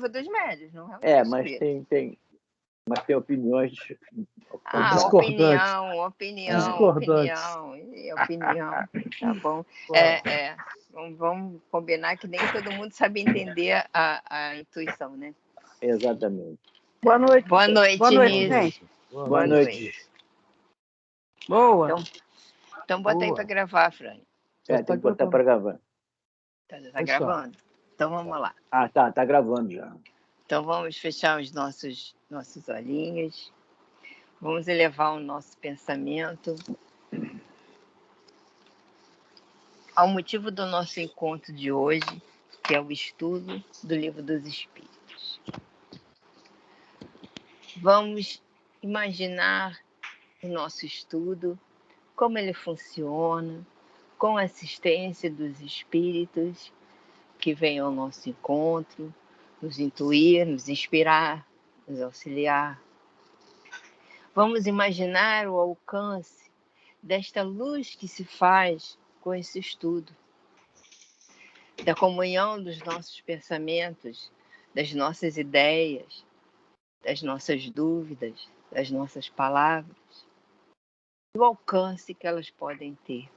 livro dos médios, não é? Mas tem opiniões discordantes. Opinião. Tá bom. Vamos combinar que nem todo mundo sabe entender a intuição, né? Exatamente. Boa noite. Boa noite, gente. Boa noite. Boa. Então bota aí para gravar, Fran. Tem que botar para gravar. Tá gravando? Então vamos lá. Tá gravando já. Então vamos fechar os nossos olhinhos. Vamos elevar o nosso pensamento ao motivo do nosso encontro de hoje, que é o estudo do Livro dos Espíritos. Vamos imaginar o nosso estudo, como ele funciona, com a assistência dos espíritos que vêm ao nosso encontro, nos intuir, nos inspirar, nos auxiliar. Vamos imaginar o alcance desta luz que se faz com esse estudo, da comunhão dos nossos pensamentos, das nossas ideias, das nossas dúvidas, das nossas palavras, do alcance que elas podem ter.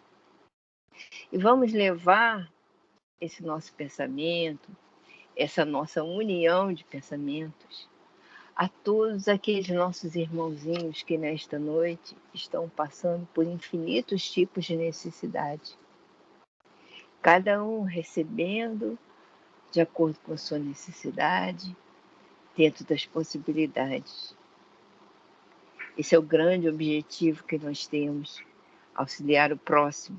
E vamos levar esse nosso pensamento, essa nossa união de pensamentos, a todos aqueles nossos irmãozinhos que nesta noite estão passando por infinitos tipos de necessidade. Cada um recebendo de acordo com a sua necessidade, dentro das possibilidades. Esse é o grande objetivo que nós temos, auxiliar o próximo.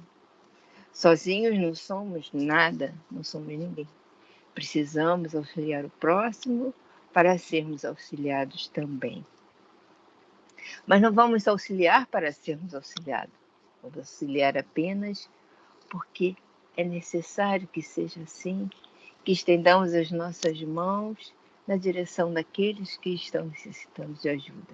Sozinhos não somos nada, não somos ninguém. Precisamos auxiliar o próximo para sermos auxiliados também. Mas não vamos auxiliar para sermos auxiliados. Vamos auxiliar apenas porque é necessário que seja assim, que estendamos as nossas mãos na direção daqueles que estão necessitando de ajuda.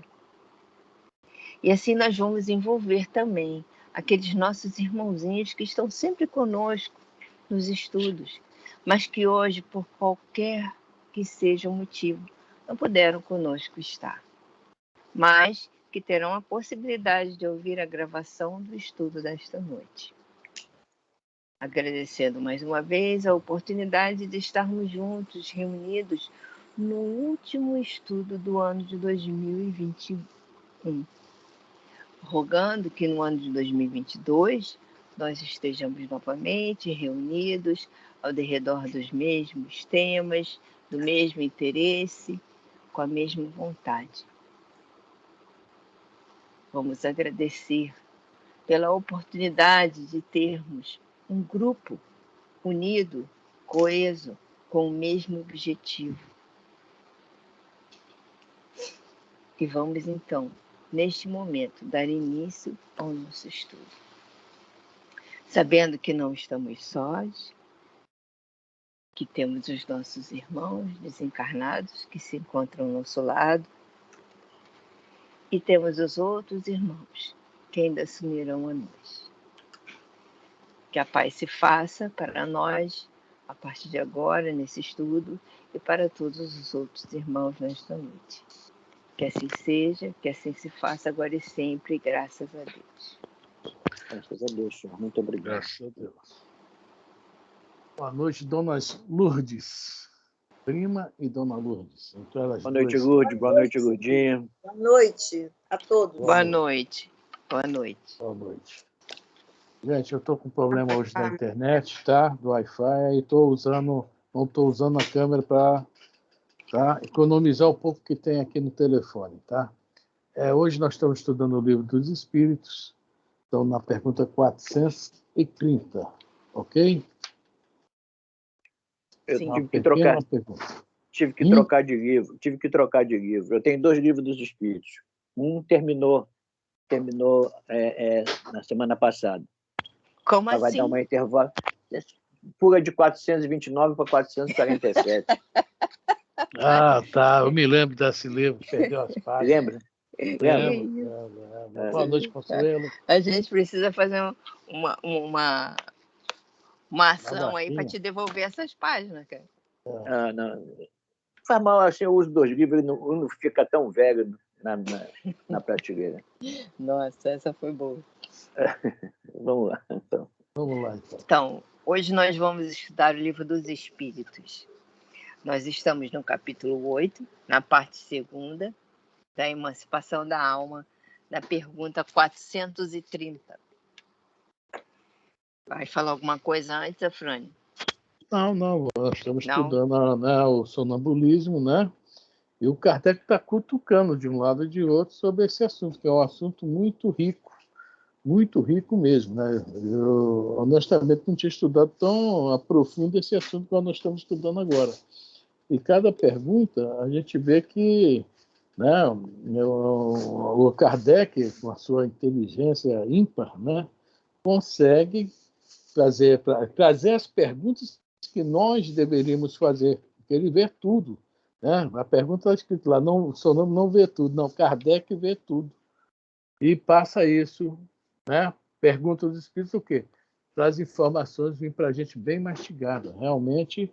E assim nós vamos envolver também aqueles nossos irmãozinhos que estão sempre conosco nos estudos, mas que hoje, por qualquer que seja o motivo, não puderam conosco estar, mas que terão a possibilidade de ouvir a gravação do estudo desta noite. Agradecendo mais uma vez a oportunidade de estarmos juntos, reunidos, no último estudo do ano de 2021. Rogando que no ano de 2022 nós estejamos novamente reunidos ao redor dos mesmos temas, do mesmo interesse, com a mesma vontade. Vamos agradecer pela oportunidade de termos um grupo unido, coeso, com o mesmo objetivo. E vamos então, neste momento, dar início ao nosso estudo. Sabendo que não estamos sós, que temos os nossos irmãos desencarnados que se encontram ao nosso lado, e temos os outros irmãos que ainda se unirão a nós. Que a paz se faça para nós, a partir de agora, nesse estudo, e para todos os outros irmãos nesta noite. Que assim seja, que assim se faça agora e sempre, graças a Deus. Graças a Deus, senhor. Muito obrigado. Graças a Deus. Boa noite, donas Lourdes. Prima e dona Lourdes. Então, boa noite, Lourdes. Boa noite, Lourdinha. Boa noite a todos. Boa noite. Boa noite. Boa noite. Gente, eu estou com problema hoje na internet, tá? Do Wi-Fi, e não estou usando a câmera para economizar o pouco que tem aqui no telefone, tá? Hoje nós estamos estudando o Livro dos Espíritos, então na pergunta 430, ok? Eu tive que trocar. Tive que trocar de livro. Eu tenho 2 livros dos Espíritos. Um terminou na semana passada. Como assim? Vai dar uma intervalo. Fuga de 429 para 447. Tá. Eu me lembro desse livro, perdeu as páginas. Lembra? Lembro. Boa noite, Consuelo. A gente precisa fazer uma ação aí para te devolver essas páginas, cara. Não. Faz mal assim, eu uso 2 livros e não fica tão velho na prateleira. Nossa, essa foi boa. Vamos lá, então. Vamos lá, então. Então, hoje nós vamos estudar o Livro dos Espíritos. Nós estamos no capítulo 8, na parte 2ª, da Emancipação da Alma, na pergunta 430. Vai falar alguma coisa antes, Afrânio? Não, nós estamos estudando, né, o sonambulismo, né? E o Kardec está cutucando de um lado e de outro sobre esse assunto, que é um assunto muito rico mesmo, né? Eu, honestamente, não tinha estudado tão a profundo esse assunto que nós estamos estudando agora. E cada pergunta, a gente vê que, né, o Kardec, com a sua inteligência ímpar, né, consegue trazer as perguntas que nós deveríamos fazer, porque ele vê tudo. Né? A pergunta está escrita lá, o sonâmbulo não vê tudo, não, Kardec vê tudo. E passa isso, né? Pergunta dos espíritos o quê? Para as informações virem para a gente bem mastigada. Realmente,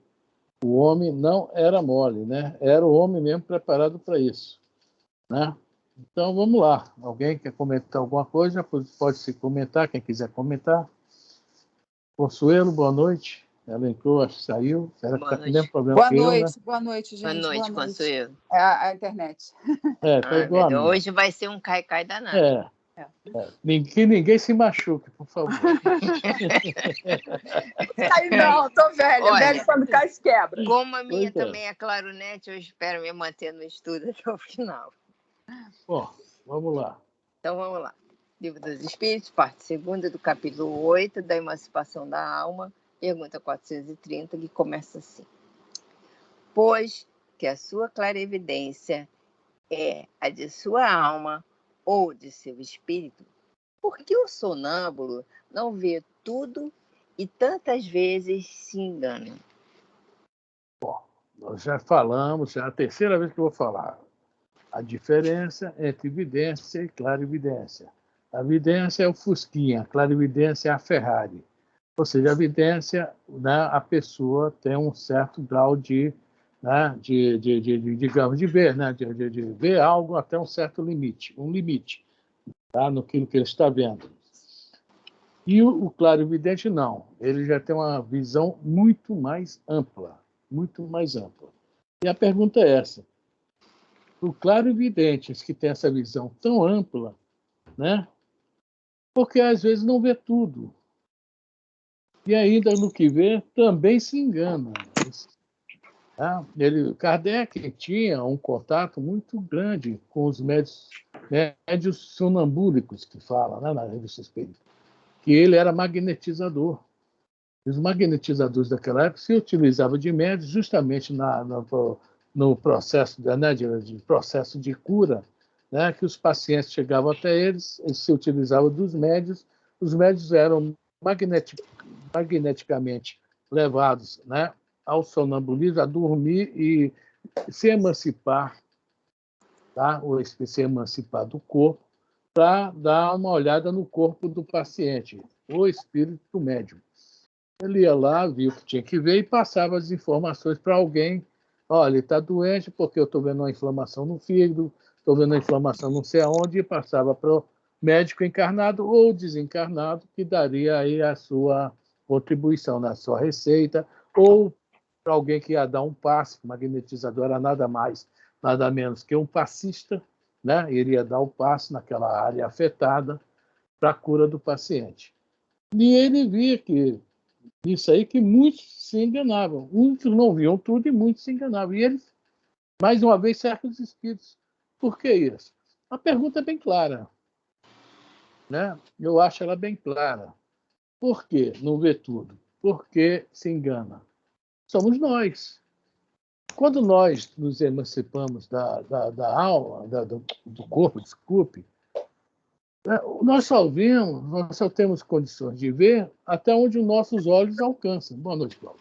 o homem não era mole, né? Era o homem mesmo preparado para isso. Né? Então, vamos lá. Alguém quer comentar alguma coisa? Pode se comentar, quem quiser comentar. Consuelo, boa noite. Ela entrou, acho que saiu. Será que está com o mesmo problema que eu, né? Boa noite, gente. Boa noite, Consuelo. É a internet. Tá igual a minha. Hoje vai ser um cai-cai danado. Que ninguém se machuque, por favor. Aí não, tô velha. Olha, Velho quando cai se quebra. Como a minha também é claronete, eu espero me manter no estudo até o final. Bom, vamos lá. Então vamos lá. Livro dos Espíritos, parte 2ª do capítulo 8 da Emancipação da Alma, pergunta 430, que começa assim. Pois que a sua clarividência é a de sua alma ou de seu espírito, por que o sonâmbulo não vê tudo e tantas vezes se engana? Bom, nós já falamos, já é a terceira vez que eu vou falar. A diferença entre evidência e clarividência. A evidência é o Fusquinha, a clarividência é a Ferrari. Ou seja, a evidência, né, a pessoa tem um certo grau de digamos, de ver, né, de ver algo até um certo limite, tá, no que ele está vendo. E o clarividente não, ele já tem uma visão muito mais ampla. E a pergunta é essa: o clarividente que tem essa visão tão ampla, né? Porque às vezes não vê tudo. E ainda no que vê, também se engana. Tá? Kardec tinha um contato muito grande com os médios sonambúlicos, que fala, né, na Revista Espírita, que ele era magnetizador. Os magnetizadores daquela época se utilizavam de médios justamente no processo, né, de processo de cura, né, que os pacientes chegavam até eles se utilizavam dos médios, os médios eram magneticamente levados, né, ao sonambulismo, a dormir e se emancipar, tá? Ou se emancipar do corpo, para dar uma olhada no corpo do paciente, o espírito médium. Ele ia lá, viu o que tinha que ver e passava as informações para alguém. Olha, ele está doente porque eu estou vendo uma inflamação no fígado, estou vendo uma inflamação não sei aonde, e passava para o médico encarnado ou desencarnado, que daria aí a sua contribuição na sua receita, ou para alguém que ia dar um passe. O magnetizador era nada mais, nada menos que um passista, né? Iria dar o passe naquela área afetada para a cura do paciente. E ele via que isso aí que muitos se enganavam. Muitos não viam tudo e muitos se enganavam. E eles, mais uma vez, cercam os espíritos. Por que isso? A pergunta é bem clara. Né? Eu acho ela bem clara. Por que não vê tudo? Por que se engana? Somos nós. Quando nós nos emancipamos da alma, do corpo, desculpe, nós só temos condições de ver até onde os nossos olhos alcançam. Boa noite, Paulo.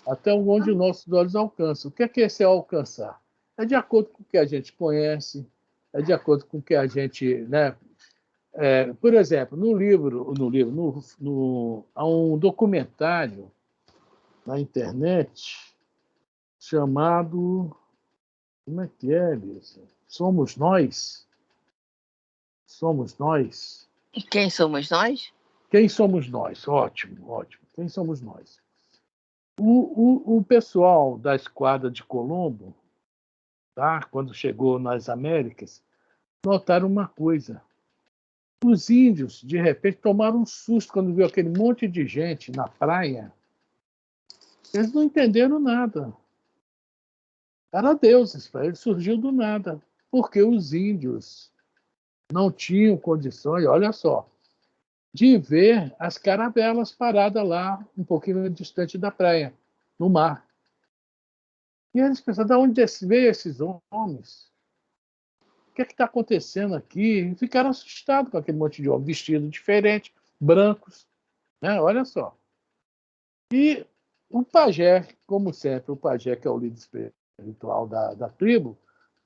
Até onde os nossos olhos alcançam. O que é esse alcançar? É de acordo com o que a gente conhece, é de acordo com o que a gente... Né? Por exemplo, há um documentário na internet chamado... Como é que é, Lisa? Somos nós? Somos nós? E quem somos nós? Quem somos nós? Ótimo, ótimo. Quem somos nós? O pessoal da Esquadra de Colombo, tá? Quando chegou nas Américas, notaram uma coisa. Os índios, de repente, tomaram um susto quando viu aquele monte de gente na praia. Eles não entenderam nada. Era deuses, para eles surgiu do nada. Porque os índios não tinham condições, olha só, de ver as caravelas paradas lá, um pouquinho distante da praia, no mar. E eles pensaram, de onde veio esses homens? O que é que está acontecendo aqui? E ficaram assustados com aquele monte de homens vestidos diferentes, brancos, né? Olha só. E o pajé, como sempre, o pajé, que é o líder espiritual da tribo,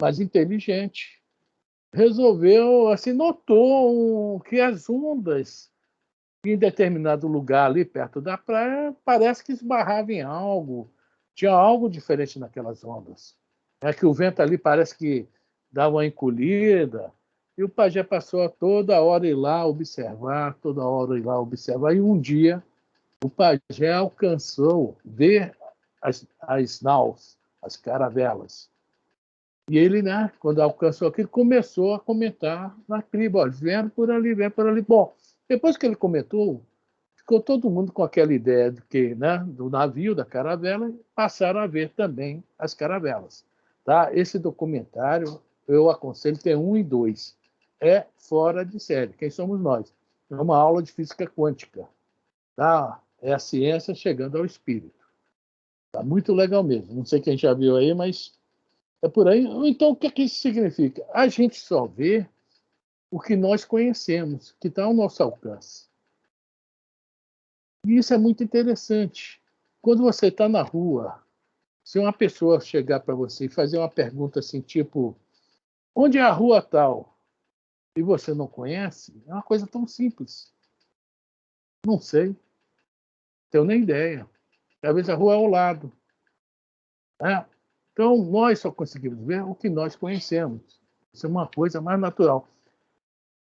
mas inteligente, resolveu, assim, notou que as ondas em determinado lugar ali perto da praia parece que esbarravam em algo, tinha algo diferente naquelas ondas. É que o vento ali parece que dava uma encolhida, e o pajé passou a toda hora ir lá observar, toda hora ir lá observar, e um dia o pajé alcançou ver as naus, as caravelas. E ele, né, quando alcançou aquilo, começou a comentar na tribo, ó, vendo por ali, vendo por ali. Bom, depois que ele comentou, ficou todo mundo com aquela ideia de que, né, do navio, da caravela, passaram a ver também as caravelas. Tá? Esse documentário, eu aconselho, tem 1 e 2. É fora de série. Quem somos nós? É uma aula de física quântica. Tá? É a ciência chegando ao espírito. Tá muito legal mesmo. Não sei quem já viu aí, mas é por aí. Então, o que é que isso significa? A gente só vê o que nós conhecemos, que está ao nosso alcance. E isso é muito interessante. Quando você está na rua, se uma pessoa chegar para você e fazer uma pergunta assim, tipo, onde é a rua tal? E você não conhece, é uma coisa tão simples. Não sei. Tenho nem ideia. Às vezes a rua é ao lado. Né? Então, nós só conseguimos ver o que nós conhecemos. Isso é uma coisa mais natural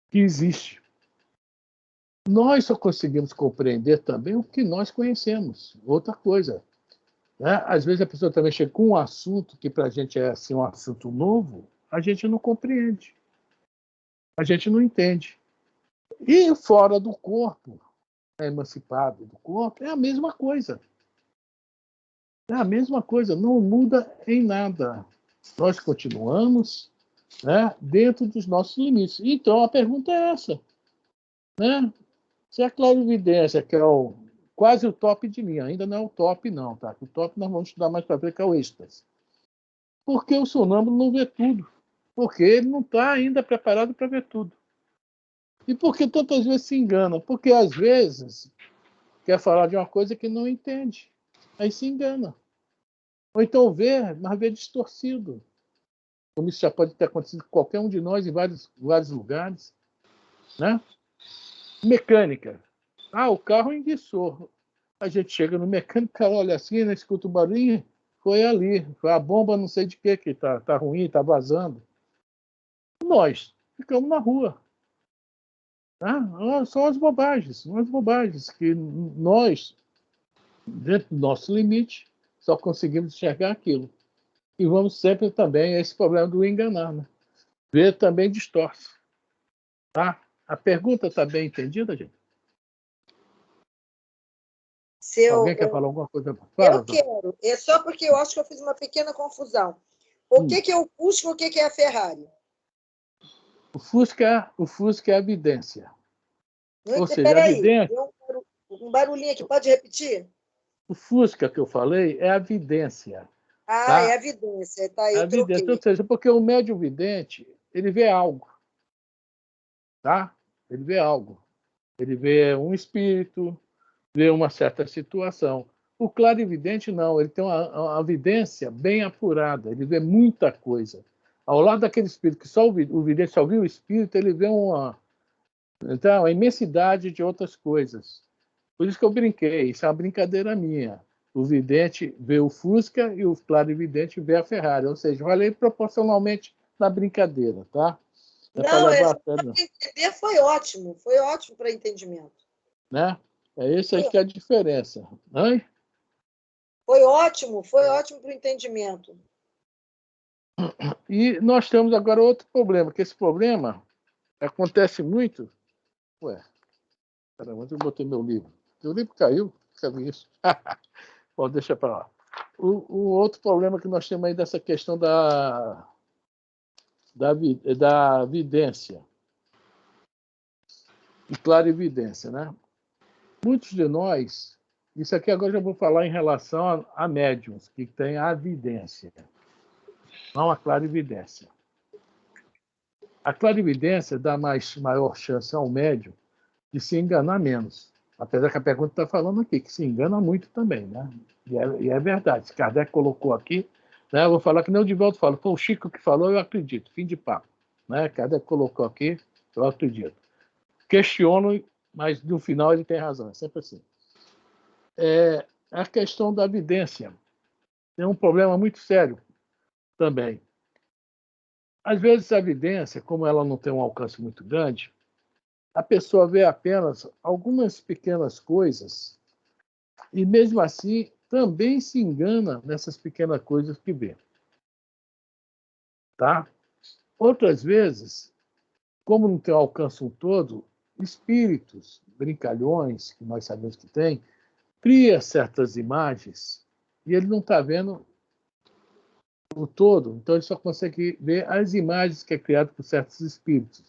que existe. Nós só conseguimos compreender também o que nós conhecemos. Outra coisa. Né? Às vezes a pessoa também chega com um assunto que para a gente é assim, um assunto novo, a gente não compreende. A gente não entende. E fora do corpo, emancipado do corpo, é a mesma coisa. É a mesma coisa, não muda em nada. Nós continuamos, né, dentro dos nossos limites. Então, a pergunta é essa. Né? Se a clarividência, que é quase o top de linha, ainda não é o top, não. Tá? O top nós vamos estudar mais para ver, que é o êxtase. Por que o sonâmbulo não vê tudo? Porque ele não está ainda preparado para ver tudo. E por que tantas vezes se engana? Porque, às vezes, quer falar de uma coisa que não entende. Aí se engana. Ou então vê, mas vê distorcido. Como isso já pode ter acontecido com qualquer um de nós em vários lugares. Né? Mecânica. Ah, o carro enguiçou. A gente chega no mecânico, o cara olha assim, né, escuta o barulho, foi ali. Foi a bomba não sei de que tá ruim, tá vazando. Nós ficamos na rua. Tá? São as bobagens que nós, dentro do nosso limite, só conseguimos enxergar aquilo. E vamos sempre também a esse problema do enganar. Né? Ver também distorce. Tá? A pergunta está bem entendida, gente? Alguém quer falar alguma coisa? Fala, eu quero. É só porque eu acho que eu fiz uma pequena confusão. O que é o Fusca e o que é a Ferrari? O Fusca é a evidência. Não, Ou seja, peraí, a evidência... deu um barulhinho aqui. Pode repetir? O Fusca que eu falei é a evidência. Ah, tá? é a evidência. Tá, eu a evidência, troquei. ou seja, porque o médium vidente, ele vê algo. Tá? Ele vê algo. Ele vê um espírito, vê uma certa situação. O clarividente não, ele tem uma vidência bem apurada, ele vê muita coisa. Ao lado daquele espírito que só o vidente só viu o espírito, ele vê uma imensidade de outras coisas. Por isso que eu brinquei, isso é uma brincadeira minha. o vidente vê o Fusca e o clarividente vê a Ferrari. Ou seja, valei proporcionalmente na brincadeira, tá? Não, para levar a para sério, entender foi ótimo para entendimento. né? É isso aí que é a diferença. Hein? Foi ótimo para o entendimento. E nós temos agora outro problema, que esse problema acontece muito. Ué, caramba, onde eu botei meu livro? Meu livro caiu? Cadê isso? Bom, deixa para lá. O outro problema que nós temos aí dessa questão da vidência e clarividência, né? Muitos de nós, isso aqui agora já vou falar em relação a médiums, que tem a vidência, não a clarividência. A clarividência dá maior chance ao médium de se enganar menos. Apesar que a pergunta está falando aqui, que se engana muito também, né? E é verdade. Se Kardec colocou aqui, né? Eu vou falar que nem o Divaldo fala, foi o Chico que falou, eu acredito. Fim de papo. Né? Kardec colocou aqui, eu acredito. Questiono, mas no final ele tem razão, é sempre assim. A questão da vidência é um problema muito sério também. Às vezes a vidência, como ela não tem um alcance muito grande, a pessoa vê apenas algumas pequenas coisas e, mesmo assim, também se engana nessas pequenas coisas que vê. Tá? Outras vezes, como não tem um alcance um todo, espíritos, brincalhões, que nós sabemos que tem, cria certas imagens e ele não está vendo o todo, então ele só consegue ver as imagens que é criado por certos espíritos,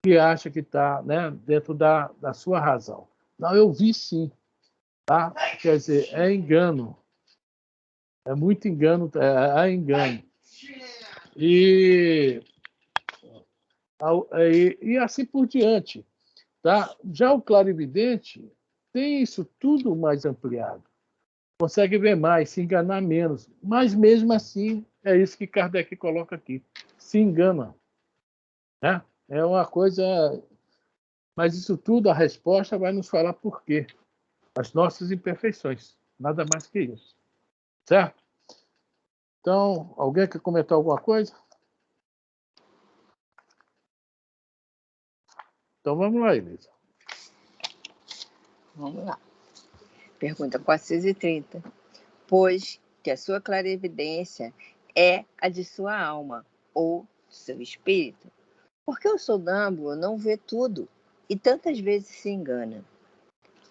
que acha que está, né, dentro da sua razão. Não, eu vi sim. Tá? Quer dizer, é engano. É muito engano, é engano. E assim por diante. Tá? Já o clarividente tem isso tudo mais ampliado. Consegue ver mais, se enganar menos. Mas mesmo assim, é isso que Kardec coloca aqui. Se engana. Né? É uma coisa... Mas isso tudo, a resposta vai nos falar por quê. As nossas imperfeições. Nada mais que isso. Certo? Então, alguém quer comentar alguma coisa? Então vamos lá, Elisa. Vamos lá. Pergunta 430. Pois que a sua clarividência é a de sua alma ou do seu espírito. Porque o sonâmbulo não vê tudo e tantas vezes se engana.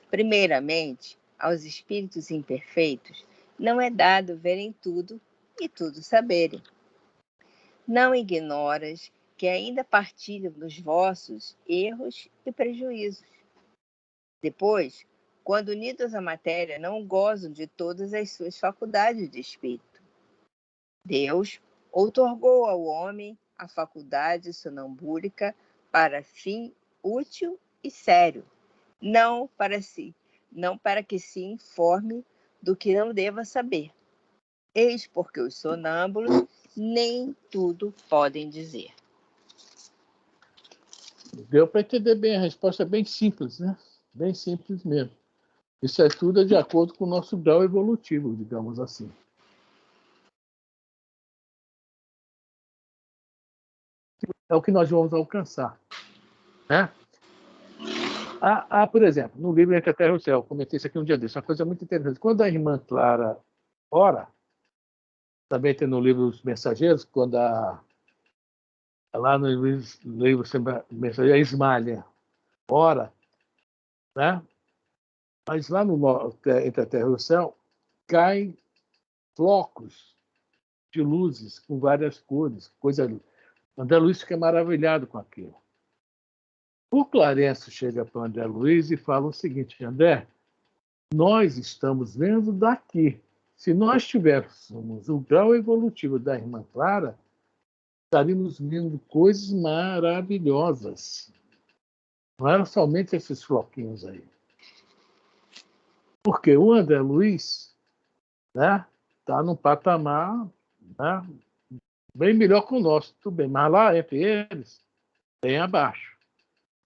Primeiramente, aos espíritos imperfeitos não é dado verem tudo e tudo saberem. Não ignoras que ainda partilham dos vossos erros e prejuízos. Depois, quando unidos à matéria, não gozam de todas as suas faculdades de espírito. Deus outorgou ao homem a faculdade sonambúlica para fim útil e sério, não para que se informe do que não deva saber. Eis porque os sonâmbulos nem tudo podem dizer. Deu para entender bem, a resposta é bem simples, né? Bem simples mesmo. Isso é tudo de acordo com o nosso grau evolutivo, digamos assim. É o que nós vamos alcançar. Né? Por exemplo, no livro Entre a Terra e o Céu, comentei isso aqui um dia desse, uma coisa muito interessante. Quando a irmã Clara ora, também tem no livro Os Mensageiros, quando lá no livro Mensageiro, a Ismália ora, né? Mas lá no Entre a Terra e o Céu, caem flocos de luzes com várias cores, coisa linda. André Luiz fica maravilhado com aquilo. O Clarencio chega para o André Luiz e fala o seguinte: André, nós estamos vendo daqui. Se nós tivéssemos o grau evolutivo da irmã Clara, estaríamos vendo coisas maravilhosas. Não eram somente esses floquinhos aí. Porque o André Luiz, né, está num patamar, né, bem melhor que o nosso, tudo bem, mas lá entre eles, bem abaixo.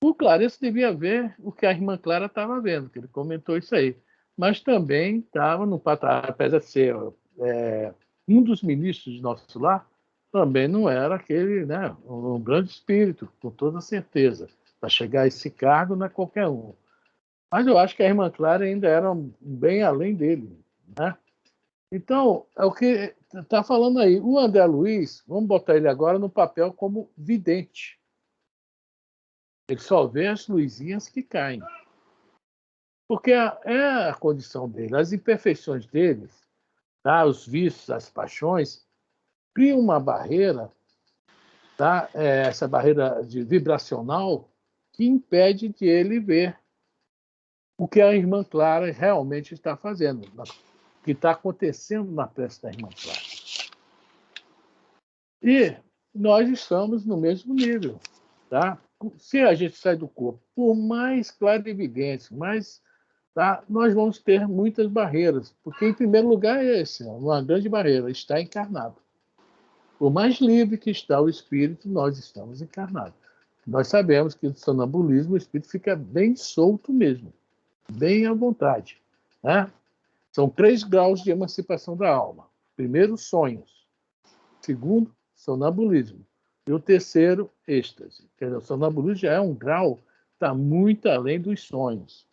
O Clarencio devia ver o que a irmã Clara estava vendo, que ele comentou isso aí. mas também estava no patamar, apesar de ser um dos ministros de nosso lar, também não era aquele, né, um grande espírito, com toda certeza. Para chegar a esse cargo não é qualquer um. Mas eu acho que a irmã Clara ainda era bem além dele, né? Então, é o que está falando aí. O André Luiz, vamos botar ele agora no papel como vidente. Ele só vê as luzinhas que caem. Porque é a condição dele, as imperfeições dele, tá? Os vícios, as paixões, criam uma barreira, tá? Essa barreira vibracional que impede de ele ver o que a irmã Clara realmente está fazendo, o que está acontecendo na prece da irmã Clara. E nós estamos no mesmo nível. Tá? Se a gente sai do corpo, por mais clarividente, nós vamos ter muitas barreiras, porque, em primeiro lugar, uma grande barreira, está encarnado. Por mais livre que está o espírito, nós estamos encarnados. Nós sabemos que no sonambulismo o espírito fica bem solto mesmo, bem à vontade. Né? São 3 graus de emancipação da alma. Primeiro, sonhos. Segundo, sonambulismo. E o terceiro, êxtase. Quer dizer, o sonambulismo já é um grau que está muito além dos sonhos.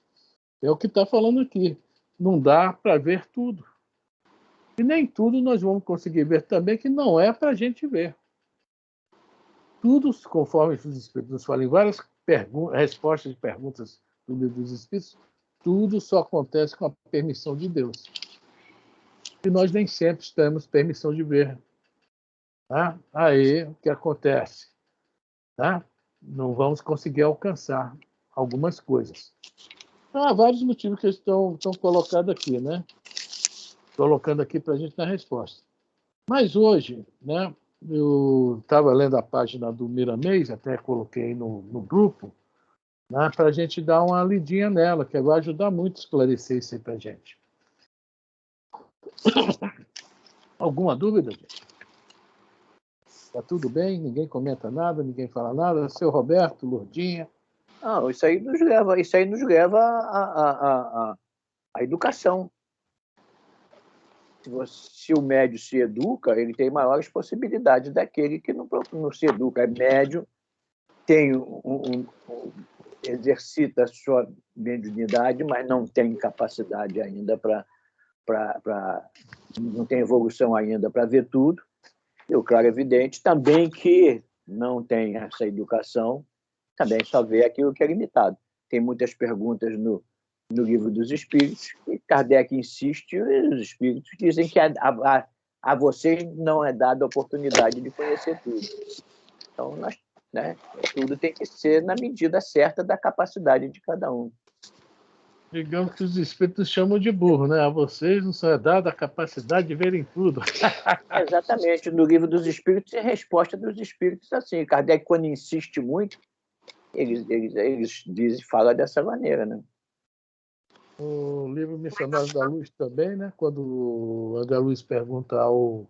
É o que está falando aqui. Não dá para ver tudo. E nem tudo nós vamos conseguir ver também, que não é para a gente ver. Tudo, conforme os Espíritos nos falam em várias respostas de perguntas do Livro dos Espíritos, tudo só acontece com a permissão de Deus. E nós nem sempre temos permissão de ver. Tá? Aí, o que acontece? Tá? Não vamos conseguir alcançar algumas coisas. Há vários motivos que estão colocados aqui, né? Colocando aqui para a gente dar resposta. Mas hoje, né, eu estava lendo a página do Miramês, até coloquei no grupo, né, para a gente dar uma lidinha nela, que vai ajudar muito a esclarecer isso aí para a gente. Alguma dúvida, gente? Está tudo bem? Ninguém comenta nada, ninguém fala nada? Seu Roberto, Lourdinha? Não, isso aí nos leva à educação. Se o médio se educa, ele tem maiores possibilidades daquele que não se educa. É médio, exercita a sua mediunidade, mas não tem capacidade ainda não tem evolução ainda para ver tudo. E o clarividente também, que não tem essa educação, também só vê aquilo que é limitado. Tem muitas perguntas no Livro dos Espíritos, e Kardec insiste, e os Espíritos dizem que a vocês não é dada a oportunidade de conhecer tudo. Então, tudo tem que ser na medida certa da capacidade de cada um. Digamos que os espíritos chamam de burro, né? A vocês não é dada a capacidade de verem tudo. Exatamente. No Livro dos Espíritos, a resposta dos Espíritos é assim. Kardec, quando insiste muito, eles fala dessa maneira, né? O livro Missionários da Luz também, né? Quando o André Luiz pergunta ao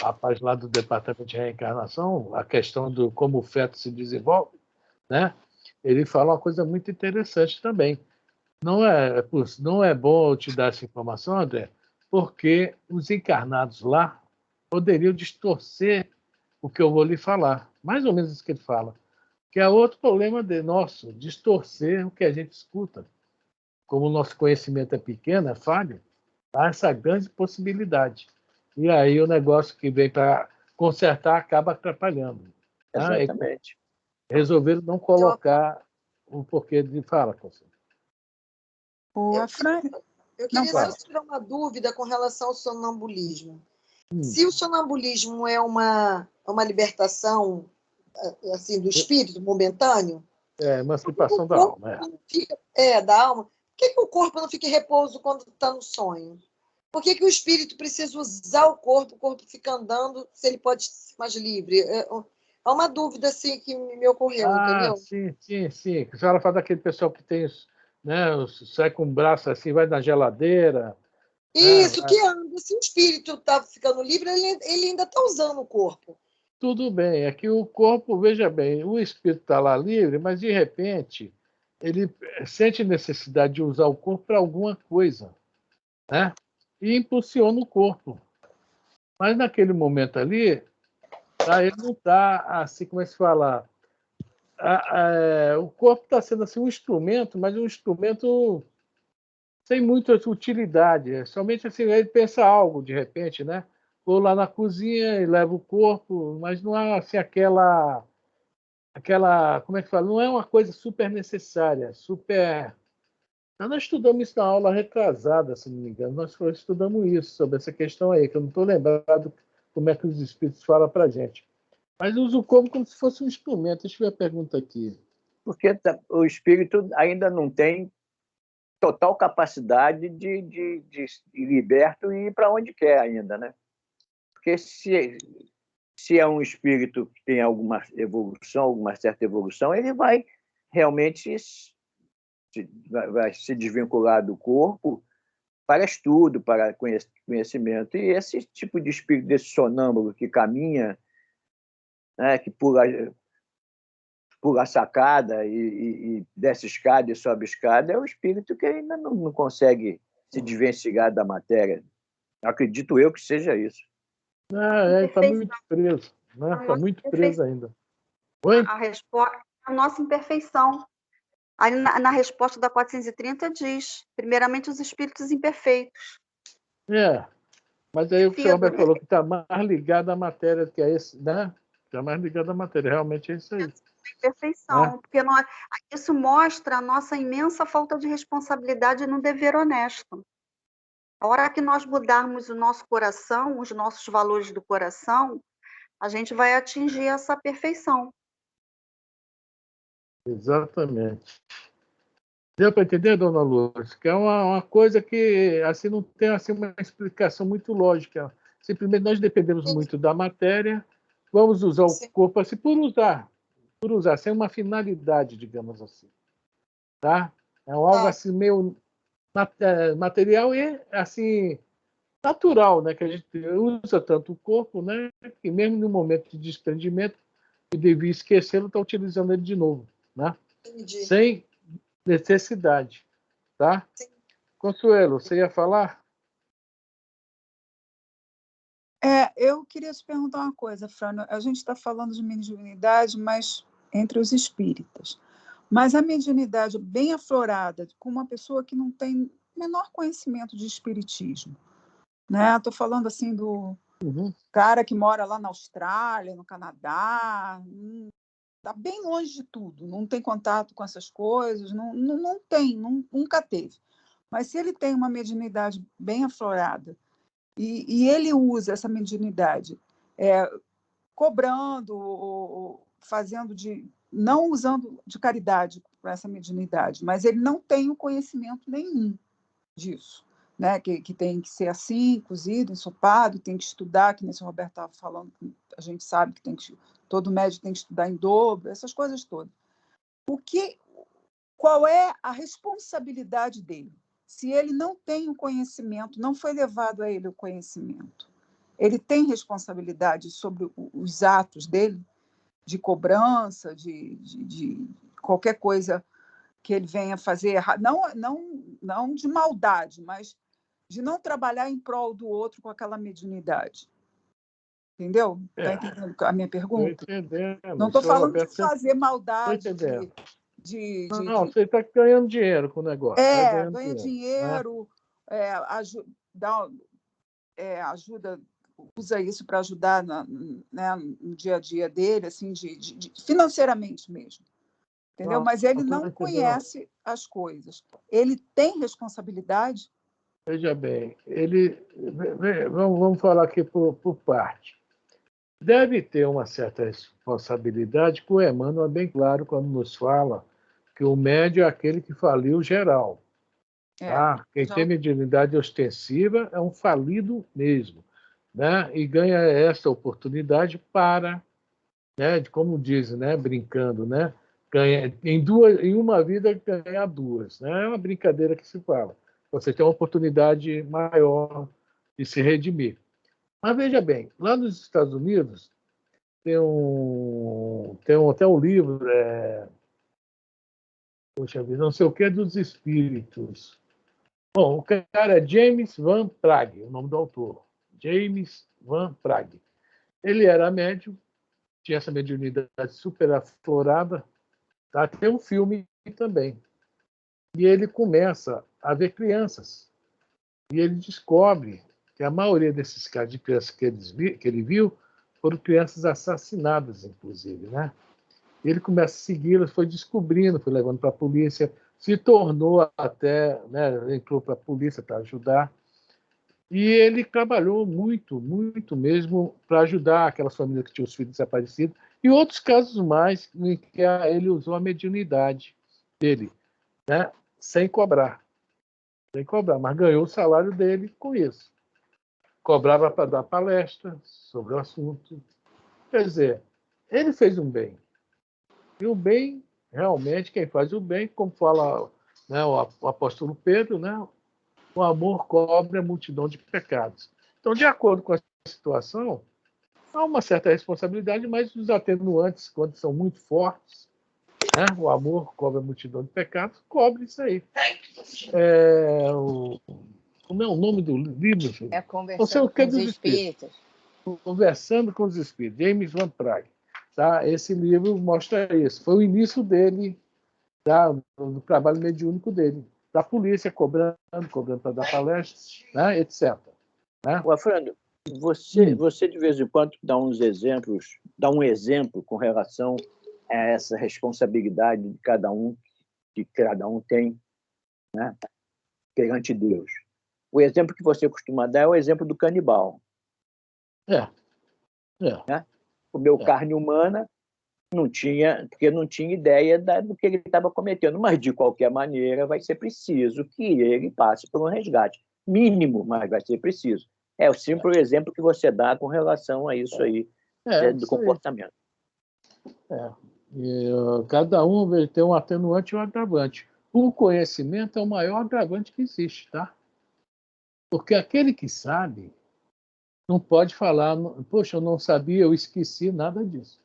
rapaz lá do Departamento de Reencarnação a questão do como o feto se desenvolve, né? Ele fala uma coisa muito interessante também. Não é bom eu te dar essa informação, André, porque os encarnados lá poderiam distorcer o que eu vou lhe falar. Mais ou menos isso que ele fala. Que é outro problema nosso, distorcer o que a gente escuta. Como o nosso conhecimento é pequeno, é falho, há essa grande possibilidade. E aí o negócio que vem para consertar acaba atrapalhando. Tá? Exatamente. Resolveram não colocar o porquê de fala, Conselho. Eu queria só tirar uma dúvida com relação ao sonambulismo. Se o sonambulismo é uma libertação assim, do espírito momentâneo, emancipação da alma. Da alma. Por que o corpo não fica em repouso quando está no sonho? Por que o espírito precisa usar o corpo fica andando, se ele pode ser mais livre? É uma dúvida assim, que me ocorreu, entendeu? Sim. A senhora fala daquele pessoal que tem, né, sai com o braço assim, vai na geladeira. Isso, que anda. Se o espírito está ficando livre, ele ainda está usando o corpo. Tudo bem, é que o corpo, veja bem, o espírito está lá livre, mas de repente ele sente necessidade de usar o corpo para alguma coisa, né? E impulsiona o corpo. Mas naquele momento ali, tá, ele não está assim, como é que se fala? O corpo está sendo assim um instrumento, mas um instrumento sem muita utilidade. Somente assim, ele pensa algo de repente, né? Vou lá na cozinha e levo o corpo, mas não é assim aquela, como é que fala? Não é uma coisa super necessária, super. Nós estudamos isso na aula retrasada, se não me engano. Nós estudamos isso, sobre essa questão aí, que eu não estou lembrado como é que os espíritos falam para a gente. Mas usa o corpo como se fosse um instrumento. Deixa eu ver a pergunta aqui. Porque o espírito ainda não tem total capacidade de ir liberto e ir para onde quer ainda, né? Porque se é um espírito que tem alguma evolução, alguma certa evolução, ele vai realmente vai se desvincular do corpo para estudo, para conhecimento. E esse tipo de espírito, desse sonâmbulo que caminha, né, que pula a sacada e desce escada e sobe escada, é o espírito que ainda não consegue se desvencilhar da matéria. Acredito eu que seja isso. Está muito preso, né? Está muito preso ainda. Oi? A resposta é a nossa imperfeição. Aí na resposta da 430 diz, primeiramente, os espíritos imperfeitos. Mas aí o que o senhor Roberto falou que está mais ligado à matéria, que é esse, né? Está mais ligado à matéria, realmente é isso aí. Perfeição, porque isso mostra a nossa imensa falta de responsabilidade no dever honesto. A hora que nós mudarmos o nosso coração, os nossos valores do coração, a gente vai atingir essa perfeição. Exatamente. Deu para entender, dona Lourdes? Que é uma coisa que assim não tem assim, uma explicação muito lógica. Simplesmente nós dependemos muito da matéria, vamos usar o corpo assim por usar, sem uma finalidade, digamos assim. Tá? É algo assim meio material e assim natural, né? Que a gente usa tanto o corpo, né? Que mesmo no momento de desprendimento, que devia esquecê-lo, está utilizando ele de novo, né? Entendi. Sem necessidade, tá? Sim. Consuelo, você ia falar? Eu queria te perguntar uma coisa, Fran. A gente está falando de mediunidade, mas entre os espíritas. Mas a mediunidade bem aflorada, com uma pessoa que não tem menor conhecimento de espiritismo, né? Estou falando assim do cara que mora lá na Austrália, no Canadá, está bem longe de tudo, não tem contato com essas coisas, não tem, nunca teve. Mas se ele tem uma mediunidade bem aflorada e ele usa essa mediunidade cobrando, ou fazendo não usando de caridade para essa mediunidade, mas ele não tem o conhecimento nenhum disso, né? Que tem que ser assim, cozido, ensopado, tem que estudar, que nem o Roberto estava falando, a gente sabe que todo médico tem que estudar em dobro, essas coisas todas. Qual é a responsabilidade dele? Se ele não tem o conhecimento, não foi levado a ele o conhecimento, ele tem responsabilidade sobre os atos dele, de cobrança, de qualquer coisa que ele venha fazer errado, não de maldade, mas de não trabalhar em prol do outro com aquela mediunidade. Entendeu? Está entendendo a minha pergunta? Estou entendendo. Não estou falando de fazer maldade, Não, você está ganhando dinheiro com o negócio. Ganha dinheiro, né? Ajuda, usa isso para ajudar né, no dia a dia dele, assim, financeiramente mesmo. Entendeu? Mas ele não conhece as coisas. Ele tem responsabilidade? Veja bem, vamos falar aqui por parte. Deve ter uma certa responsabilidade, que o Emmanuel é bem claro quando nos fala que o médio é aquele que faliu geral. Quem tem mediunidade ostensiva é um falido mesmo, né? E ganha essa oportunidade para, né, como dizem, né, brincando, né, ganha, em uma vida ganhar duas. Né? É uma brincadeira que se fala. Você tem uma oportunidade maior de se redimir. Mas veja bem, lá nos Estados Unidos tem até um livro, Poxa vida, não sei o que dos espíritos. Bom, o cara é James Van Praagh, o nome do autor. James Van Praagh. Ele era médium, tinha essa mediunidade super aflorada. Tá? Tem um filme também. E ele começa a ver crianças. E ele descobre que a maioria desses casos de crianças que ele viu foram crianças assassinadas, inclusive, né? Ele começa a segui-las, foi descobrindo, foi levando para a polícia, se tornou até, né, entrou para a polícia para ajudar. E ele trabalhou muito, muito mesmo para ajudar aquelas famílias que tinham os filhos desaparecidos e outros casos mais em que ele usou a mediunidade dele, né, sem cobrar, mas ganhou o salário dele com isso. Cobrava para dar palestra sobre o assunto. Quer dizer, ele fez um bem. E o bem, realmente, quem faz o bem, como fala, né, o apóstolo Pedro, né, o amor cobre a multidão de pecados. Então, de acordo com a situação, há uma certa responsabilidade, mas os atenuantes, quando são muito fortes, né, o amor cobre a multidão de pecados, cobre isso aí. Como é o nome do livro? Filho? É Conversando com os Espíritos. Conversando com os Espíritos, James Van Praagh. Tá? Esse livro mostra isso. Foi o início dele, tá? Do trabalho mediúnico dele. Da polícia cobrando para dar palestras, né? etc. Né? Afrânio, você de vez em quando dá uns exemplos, dá um exemplo com relação a essa responsabilidade de cada um, que cada um tem, né? Perante Deus. O exemplo que você costuma dar é o exemplo do canibal. Né? Comeu carne humana, porque não tinha ideia do que ele estava cometendo, mas de qualquer maneira vai ser preciso que ele passe por um resgate. Mínimo, mas vai ser preciso. É o simples exemplo que você dá com relação a isso aí, do comportamento. Cada um vai ter um atenuante e um agravante. O conhecimento é o maior agravante que existe, tá? Porque aquele que sabe não pode falar, poxa, eu não sabia, eu esqueci, nada disso.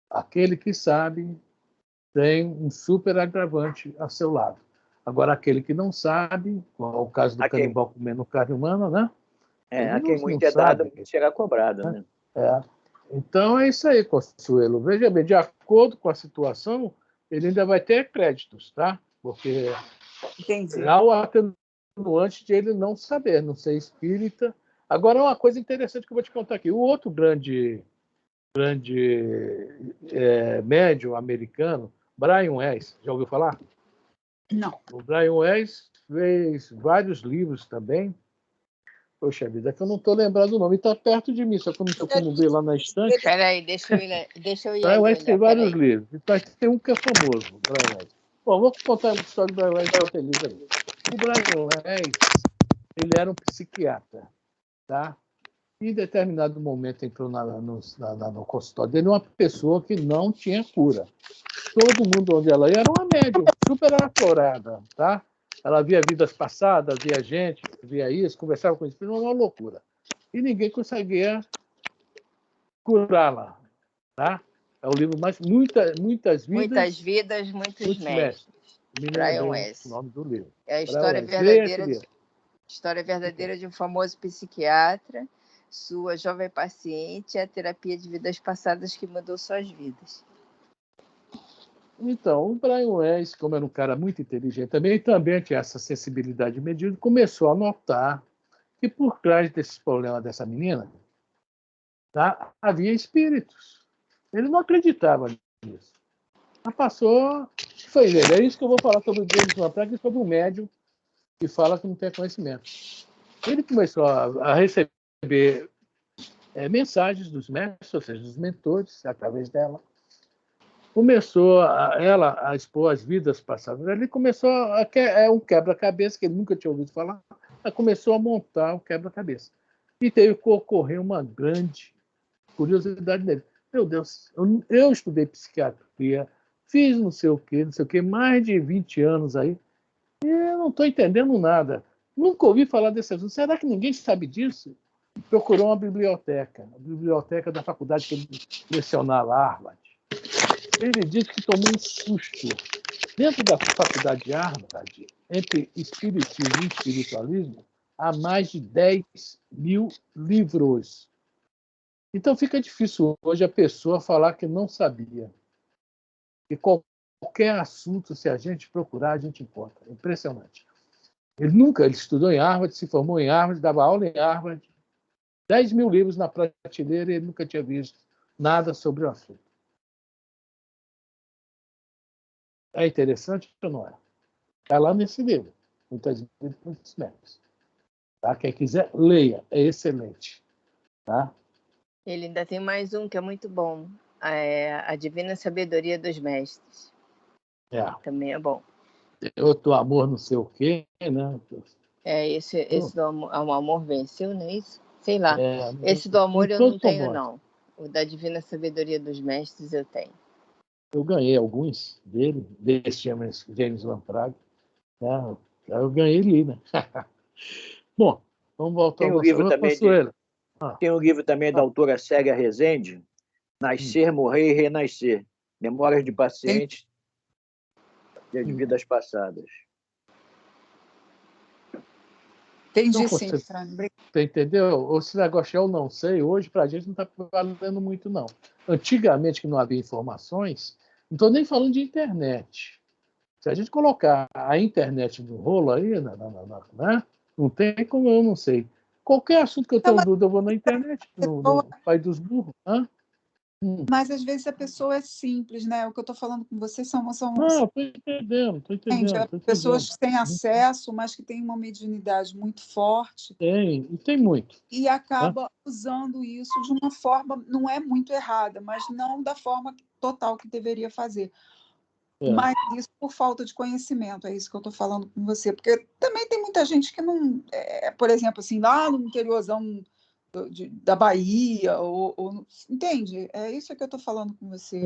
Aquele que sabe tem um super agravante a seu lado. Agora, aquele que não sabe, como o caso do canibal comendo carne humana, né? A quem muito é dado, será cobrado, né? Então, é isso aí, Consuelo. Veja bem, de acordo com a situação, ele ainda vai ter créditos, tá? Porque há o atenuante de ele não saber, não ser espírita. Agora, uma coisa interessante que eu vou te contar aqui. O outro grande médium americano, Brian Weiss, já ouviu falar? Não. O Brian Weiss fez vários livros também. Poxa vida, que eu não estou lembrando o nome. Está perto de mim, só que eu não estou como ver lá na estante. Espera aí, deixa eu ir. Brian Weiss tem vários livros. Tem um que é famoso, Brian Weiss. Bom, vou contar a história do Brian Weiss para feliz ali. O Brian Weiss, ele era um psiquiatra, tá? E em determinado momento entrou no consultório dele uma pessoa que não tinha cura. Todo mundo onde ela ia era uma médium, super aflorada, tá? Ela via vidas passadas, via gente, via isso, conversava com isso, uma loucura. E ninguém conseguia curá-la, tá? É o livro mais muitas vidas. Muitas vidas, muitos mestres. Brian Weiss. O nome do livro. É a história verdadeira de um famoso psiquiatra, sua jovem paciente e a terapia de vidas passadas que mudou suas vidas. Então, o Brian Weiss, como era um cara muito inteligente também tinha essa sensibilidade medida, começou a notar que por trás desses problemas dessa menina, tá, havia espíritos. Ele não acreditava nisso. Mas passou... Foi ele. É isso que eu vou falar sobre o James Van Praagh, sobre um médium que fala que não tem conhecimento. Ele começou a receber mensagens dos mestres, ou seja, dos mentores, através dela. Começou ela a expor as vidas passadas. Ele começou um quebra-cabeça que ele nunca tinha ouvido falar. Ela começou a montar o quebra-cabeça. E teve que ocorrer uma grande curiosidade dele. Meu Deus, eu estudei psiquiatria, fiz não sei o quê, mais de 20 anos aí, e eu não estou entendendo nada. Nunca ouvi falar desse assunto. Será que ninguém sabe disso? Procurou uma biblioteca, a biblioteca da faculdade que ele lecionava, Harvard. Ele disse que tomou um susto Dentro da Faculdade de Harvard, entre espiritismo e espiritualismo, há mais de 10.000 livros. Então fica difícil hoje a pessoa falar que não sabia. E qualquer assunto, se a gente procurar, a gente encontra. É impressionante. Ele estudou em Harvard, se formou em Harvard, dava aula em Harvard, 10.000 livros na prateleira e ele nunca tinha visto nada sobre o assunto. É interessante ou não é? Está lá nesse livro, muitas vezes muitos médicos. Tá? Quem quiser, leia, é excelente. Tá? Ele ainda tem mais um que é muito bom, a Divina Sabedoria dos Mestres. Também é bom. Outro amor não sei o quê, né? Esse do amor, o amor venceu, não é isso? Sei lá. Esse do amor eu não tenho, não. O da Divina Sabedoria dos Mestres eu tenho. Eu ganhei alguns dele, desse James Lamprag. Né? Eu ganhei ali, né? Bom, vamos voltar ao nosso livro. Tem um livro também da autora Célia Rezende, Nascer, Morrer e Renascer. Memórias de pacientes de vidas passadas. Entendi, sim. Você entendeu? Esse negócio eu não sei, hoje para a gente não está valendo muito, não. Antigamente, que não havia informações, não estou nem falando de internet. Se a gente colocar a internet no rolo aí, né? Não tem como eu não sei. Qualquer assunto que eu tenho dúvida, eu vou na internet, no Pai dos Burros. Mas às vezes a pessoa é simples, né? O que eu estou falando com vocês são Não, estou entendendo. Pessoas que têm acesso, mas que têm uma mediunidade muito forte. Tem muito. E acaba usando isso de uma forma, não é muito errada, mas não da forma total que deveria fazer. Mas isso por falta de conhecimento, é isso que eu estou falando com você. Porque também tem muita gente que não... por exemplo, assim, lá no interiorzão da Bahia, entende? É isso que eu estou falando com você.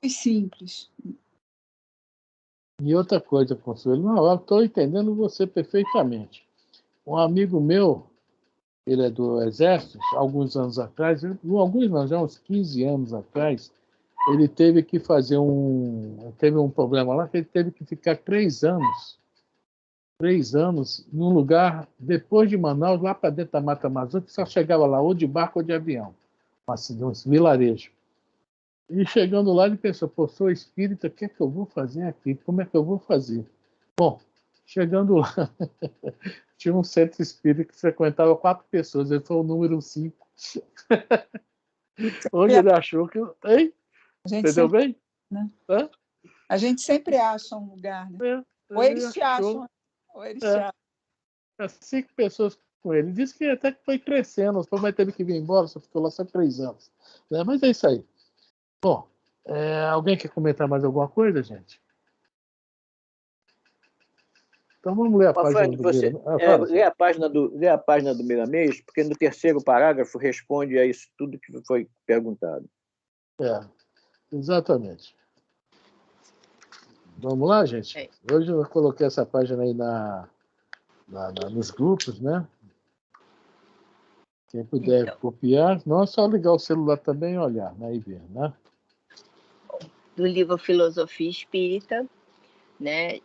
É simples. E outra coisa, Consuelo, eu estou entendendo você perfeitamente. Um amigo meu, ele é do Exército, alguns anos atrás, já uns 15 anos atrás, ele teve que fazer teve um problema lá, que ele teve que ficar 3 anos num lugar, depois de Manaus, lá para dentro da Mata Amazônica, que só chegava lá ou de barco ou de avião, um vilarejo. E chegando lá, ele pensou, sou espírita, o que é que eu vou fazer aqui? Como é que eu vou fazer? Bom, chegando lá, tinha um centro espírita que frequentava 4 pessoas, ele foi o número 5. Onde ele achou que... Hein? Entendeu bem? Né? A gente sempre acha um lugar, né? Ou eles te acham, ou eles te acham. 5 pessoas com ele. Disse que até que foi crescendo, mas teve que vir embora, só ficou lá só 3 anos. Mas é isso aí. Bom, alguém quer comentar mais alguma coisa, gente? Então vamos ler a página do lê a página do Miramês, porque no 3º parágrafo responde a isso tudo que foi perguntado. Exatamente. Vamos lá, gente? Hoje eu coloquei essa página aí nos grupos, né? Quem puder copiar, não é só ligar o celular também e olhar, né? E ver, né? Do livro Filosofia Espírita, né?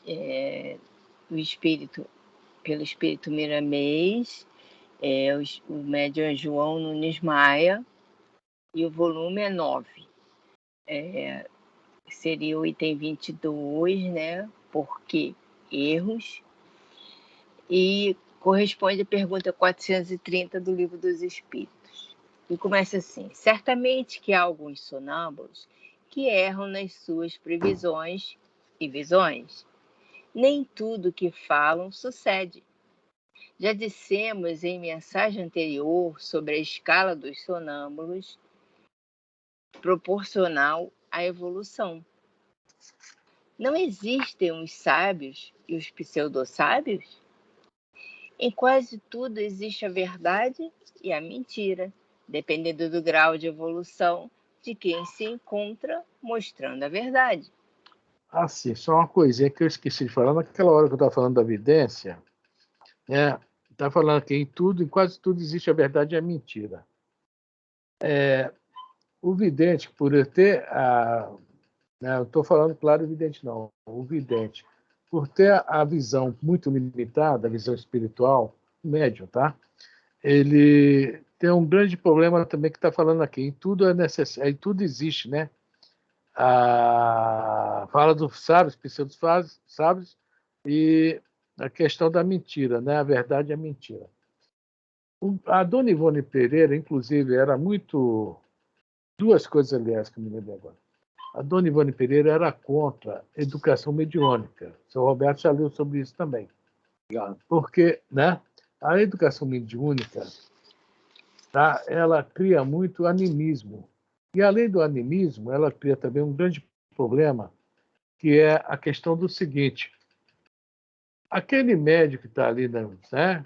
Pelo Espírito Miramês, o médium é João Nunes Maia, e o volume é 9. Seria o item 22, né? Por que erros? E corresponde à pergunta 430 do Livro dos Espíritos. E começa assim: certamente que há alguns sonâmbulos que erram nas suas previsões e visões. Nem tudo que falam sucede. Já dissemos em mensagem anterior sobre a escala dos sonâmbulos proporcional à evolução. Não existem os sábios e os pseudo-sábios? Em quase tudo existe a verdade e a mentira, dependendo do grau de evolução de quem se encontra mostrando a verdade. Sim, só uma coisinha que eu esqueci de falar. Naquela hora que eu estava falando da evidência, está falando que em quase tudo existe a verdade e a mentira. O vidente, por ter né? Eu estou falando claro evidente, não. O vidente, por ter a visão muito limitada, a visão espiritual, médium, tá? Ele tem um grande problema também que está falando aqui. Em tudo é necessário, em tudo existe, né? Fala dos sábios, pseudos sábios, e a questão da mentira, né? A verdade é mentira. A dona Ivone Pereira, inclusive, era muito... Duas coisas, aliás, que eu me lembro agora. A dona Ivone Pereira era contra a educação mediúnica. O seu Roberto já leu sobre isso também. Porque, né, a educação mediúnica, tá, ela cria muito animismo. E, além do animismo, ela cria também um grande problema, que é a questão do seguinte. Aquele médico que está ali, né,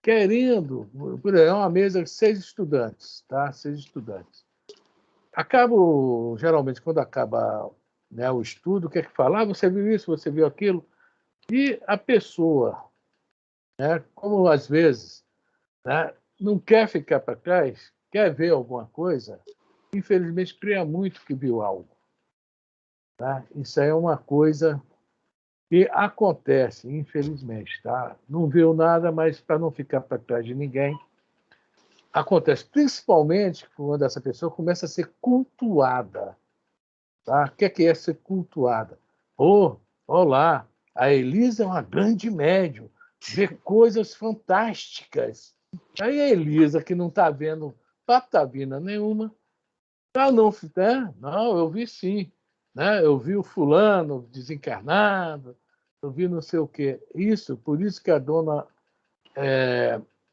querendo... Por exemplo, é uma mesa de 6 estudantes, tá? 6 estudantes. Geralmente, quando acaba, né, o estudo, o que é que fala? Você viu isso, você viu aquilo? E a pessoa, né, como às vezes, né, não quer ficar para trás, quer ver alguma coisa, infelizmente cria muito que viu algo. Tá? Isso aí é uma coisa que acontece, infelizmente. Tá? Não viu nada, mas para não ficar para trás de ninguém, acontece principalmente quando essa pessoa começa a ser cultuada. Tá? O que é ser cultuada? Olá, a Elisa é uma grande médium, vê coisas fantásticas. Aí a Elisa, que não está vendo patavina nenhuma, não, né? Não, eu vi sim. Né? Eu vi o fulano desencarnado, eu vi não sei o quê. Por isso que a dona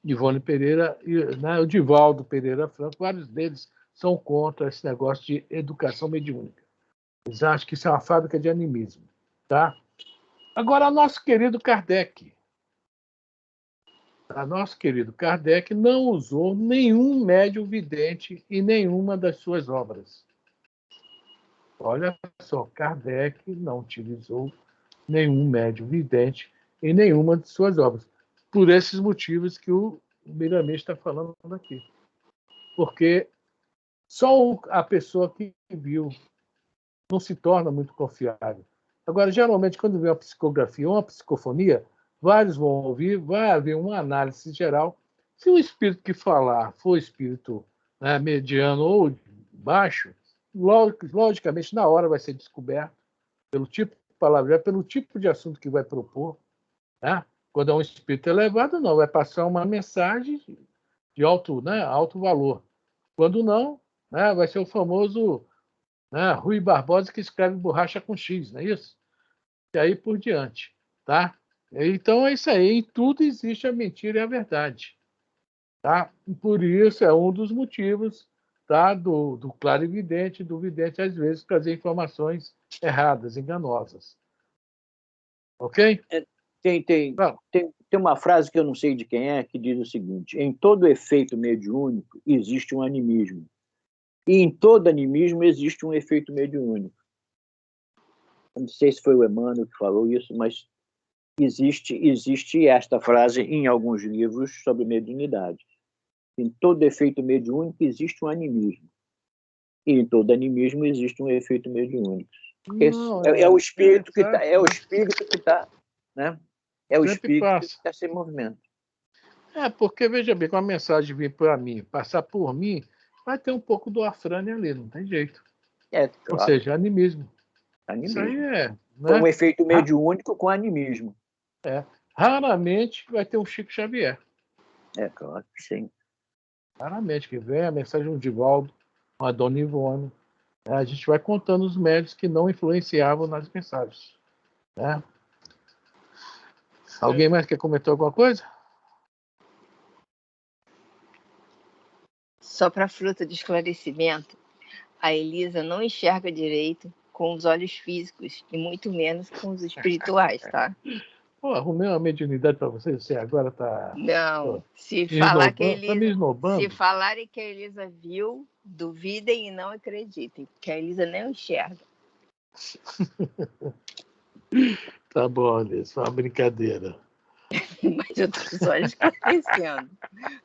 Ivone Pereira, né, o Divaldo Pereira Franco, vários deles são contra esse negócio de educação mediúnica. Eles acham que isso é uma fábrica de animismo. Tá? Agora, nosso querido Kardec. Nosso querido Kardec não usou nenhum médium vidente em nenhuma das suas obras. Olha só, Kardec não utilizou nenhum médium vidente em nenhuma de suas obras. Por esses motivos que o Miramês está falando aqui. Porque só a pessoa que viu não se torna muito confiável. Agora, geralmente, quando vem uma psicografia ou uma psicofonia, vários vão ouvir, vai haver uma análise geral. Se o espírito que falar for espírito, né, mediano ou baixo, logicamente, na hora vai ser descoberto pelo tipo de palavra, pelo tipo de assunto que vai propor. Né? Quando é um espírito elevado, não, vai passar uma mensagem de alto, né, alto valor. Quando não, né, vai ser o famoso, né, Rui Barbosa que escreve borracha com X, não é isso? E aí por diante. Tá? Então é isso aí. Em tudo existe a mentira e a verdade. Tá? E por isso é um dos motivos, tá, do clarividente, do vidente, às vezes, trazer informações erradas, enganosas. Ok? Tem uma frase que eu não sei de quem é, que diz o seguinte: em todo efeito mediúnico existe um animismo. E em todo animismo existe um efeito mediúnico. Não sei se foi o Emmanuel que falou isso, mas existe esta frase em alguns livros sobre mediunidade. Em todo efeito mediúnico existe um animismo. E em todo animismo existe um efeito mediúnico. É o espírito que está, né? É o espírito que está sem movimento. Porque, veja bem, quando a mensagem vir para mim, passar por mim, vai ter um pouco do Afrânio ali, não tem jeito. Claro. Ou seja, animismo. Isso aí né? Um efeito mediúnico com animismo. Raramente vai ter um Chico Xavier. Claro que sim. Raramente que vem a mensagem de Divaldo, a dona Ivone. A gente vai contando os médios que não influenciavam nas mensagens. Né? Alguém mais quer comentar alguma coisa? Só para fruta de esclarecimento, a Elisa não enxerga direito com os olhos físicos e muito menos com os espirituais, tá? Arrumei uma mediunidade para você agora está... Não, se falarem que a Elisa viu, duvidem e não acreditem, porque a Elisa nem enxerga. Tá bom, Alice, foi uma brincadeira. Mas eu estou só esclarecendo,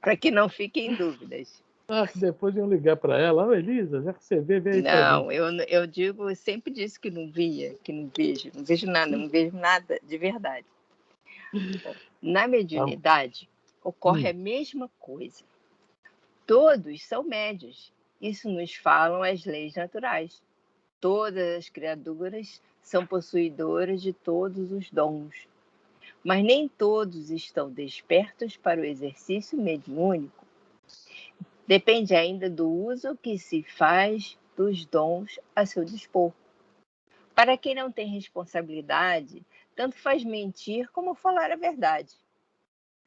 para que não fiquem dúvidas. Ah, que depois iam ligar para ela. Ô, Elisa, já que você vê, vê aí pra Não, gente. eu digo, eu sempre disse que não via, que não vejo nada, não vejo nada de verdade. Na mediunidade, ocorre a mesma coisa. Todos são médios. Isso nos falam as leis naturais. Todas as criaturas são possuidoras de todos os dons, mas nem todos estão despertos para o exercício mediúnico. Depende ainda do uso que se faz dos dons a seu dispor. Para quem não tem responsabilidade, tanto faz mentir como falar a verdade.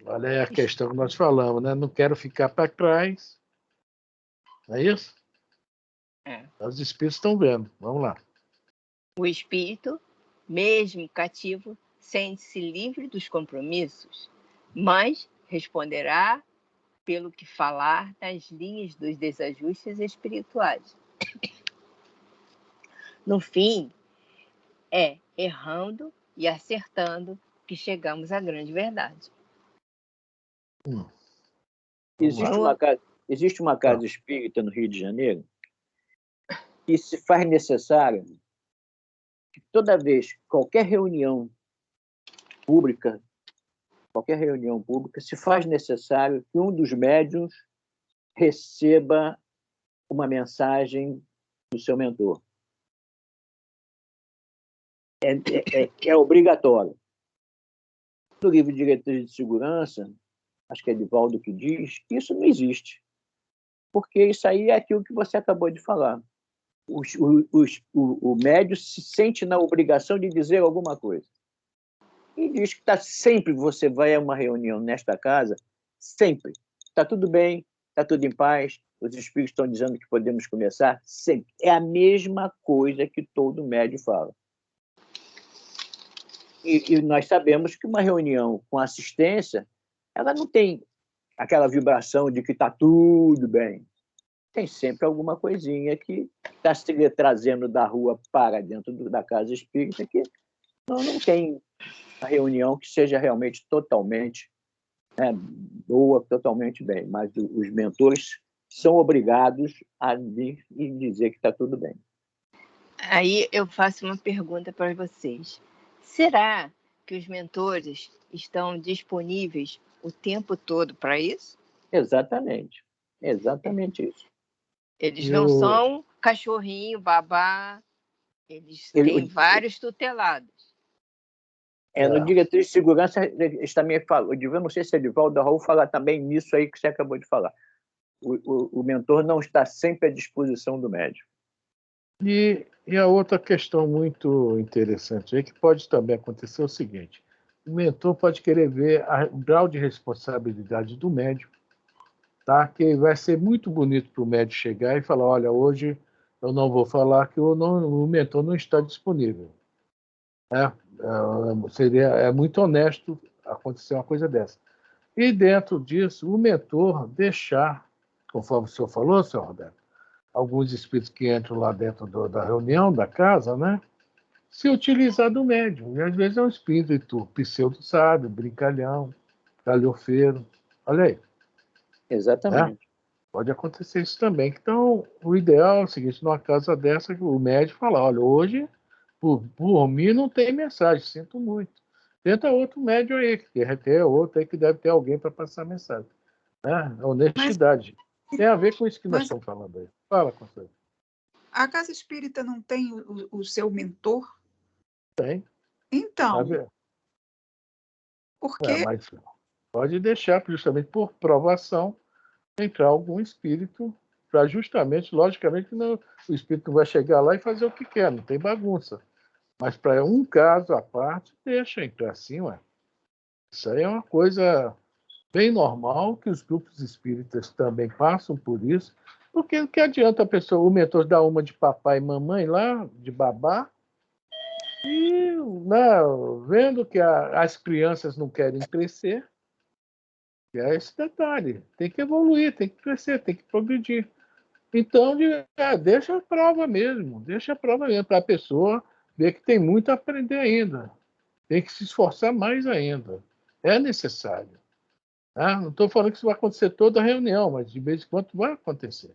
Olha aí a questão que nós falamos, né? Não quero ficar para trás. Não é isso? É. Os espíritos estão vendo. Vamos lá. O espírito, mesmo cativo, sente-se livre dos compromissos, mas responderá pelo que falar nas linhas dos desajustes espirituais. No fim, é errando e acertando que chegamos à grande verdade. Existe uma casa espírita no Rio de Janeiro que se faz necessário que toda vez, qualquer reunião pública, se faz necessário que um dos médiuns receba uma mensagem do seu mentor. É obrigatório. No livro de Diretrizes de Segurança, acho que é Edivaldo que diz que isso não existe. Porque isso aí é aquilo que você acabou de falar. O médium se sente na obrigação de dizer alguma coisa. E diz que está sempre, você vai a uma reunião nesta casa, sempre. Está tudo bem, está tudo em paz, os espíritos estão dizendo que podemos começar, sempre. É a mesma coisa que todo médium fala. E nós sabemos que uma reunião com assistência, ela não tem aquela vibração de que está tudo bem. Tem sempre alguma coisinha que está se trazendo da rua para dentro da casa espírita, que não tem uma reunião que seja realmente totalmente boa, totalmente bem. Mas os mentores são obrigados a vir e dizer que está tudo bem. Aí eu faço uma pergunta para vocês. Será que os mentores estão disponíveis o tempo todo para isso? Exatamente. Exatamente isso. Eles não são cachorrinho, babá, eles têm vários tutelados. No Diretriz de Segurança, eles também falam, eu não sei se é Edivaldo Raul fala também nisso aí que você acabou de falar. O mentor não está sempre à disposição do médium. E a outra questão muito interessante aí, que pode também acontecer, é o seguinte: o mentor pode querer ver o grau de responsabilidade do médium, tá? Que vai ser muito bonito para o médium chegar e falar: olha, hoje eu não vou falar que o mentor não está disponível. É muito honesto acontecer uma coisa dessa. E dentro disso, o mentor deixar, conforme o senhor falou, senhor Roberto, alguns espíritos que entram lá dentro da reunião, da casa, né? Se utilizar do médium. E às vezes é um espírito pseudo-sábio, brincalhão, galhofeiro. Olha aí. Exatamente. Pode acontecer isso também. Então, o ideal é o seguinte: numa casa dessa, o médium fala: olha, hoje, por mim, não tem mensagem, sinto muito. Tenta outro médium aí, que deve ter outro aí que deve ter alguém para passar mensagem. Né? Honestidade. Tem a ver com isso que nós estamos falando aí. Fala, Conselho. A casa espírita não tem o seu mentor? Tem. Então, por quê? Mas pode deixar, justamente por provação, entrar algum espírito, para justamente, logicamente, o espírito não vai chegar lá e fazer o que quer, não tem bagunça. Mas para um caso à parte, deixa entrar assim, ué. Isso aí é uma coisa bem normal, que os grupos espíritas também passam por isso, porque o que adianta o mentor dar uma de papai e mamãe lá, de babá, e vendo que as crianças não querem crescer, que é esse detalhe, tem que evoluir, tem que crescer, tem que progredir. Então, deixa a prova mesmo, para a pessoa ver que tem muito a aprender ainda, tem que se esforçar mais ainda, é necessário. Tá? Não estou falando que isso vai acontecer toda a reunião, mas de vez em quando vai acontecer.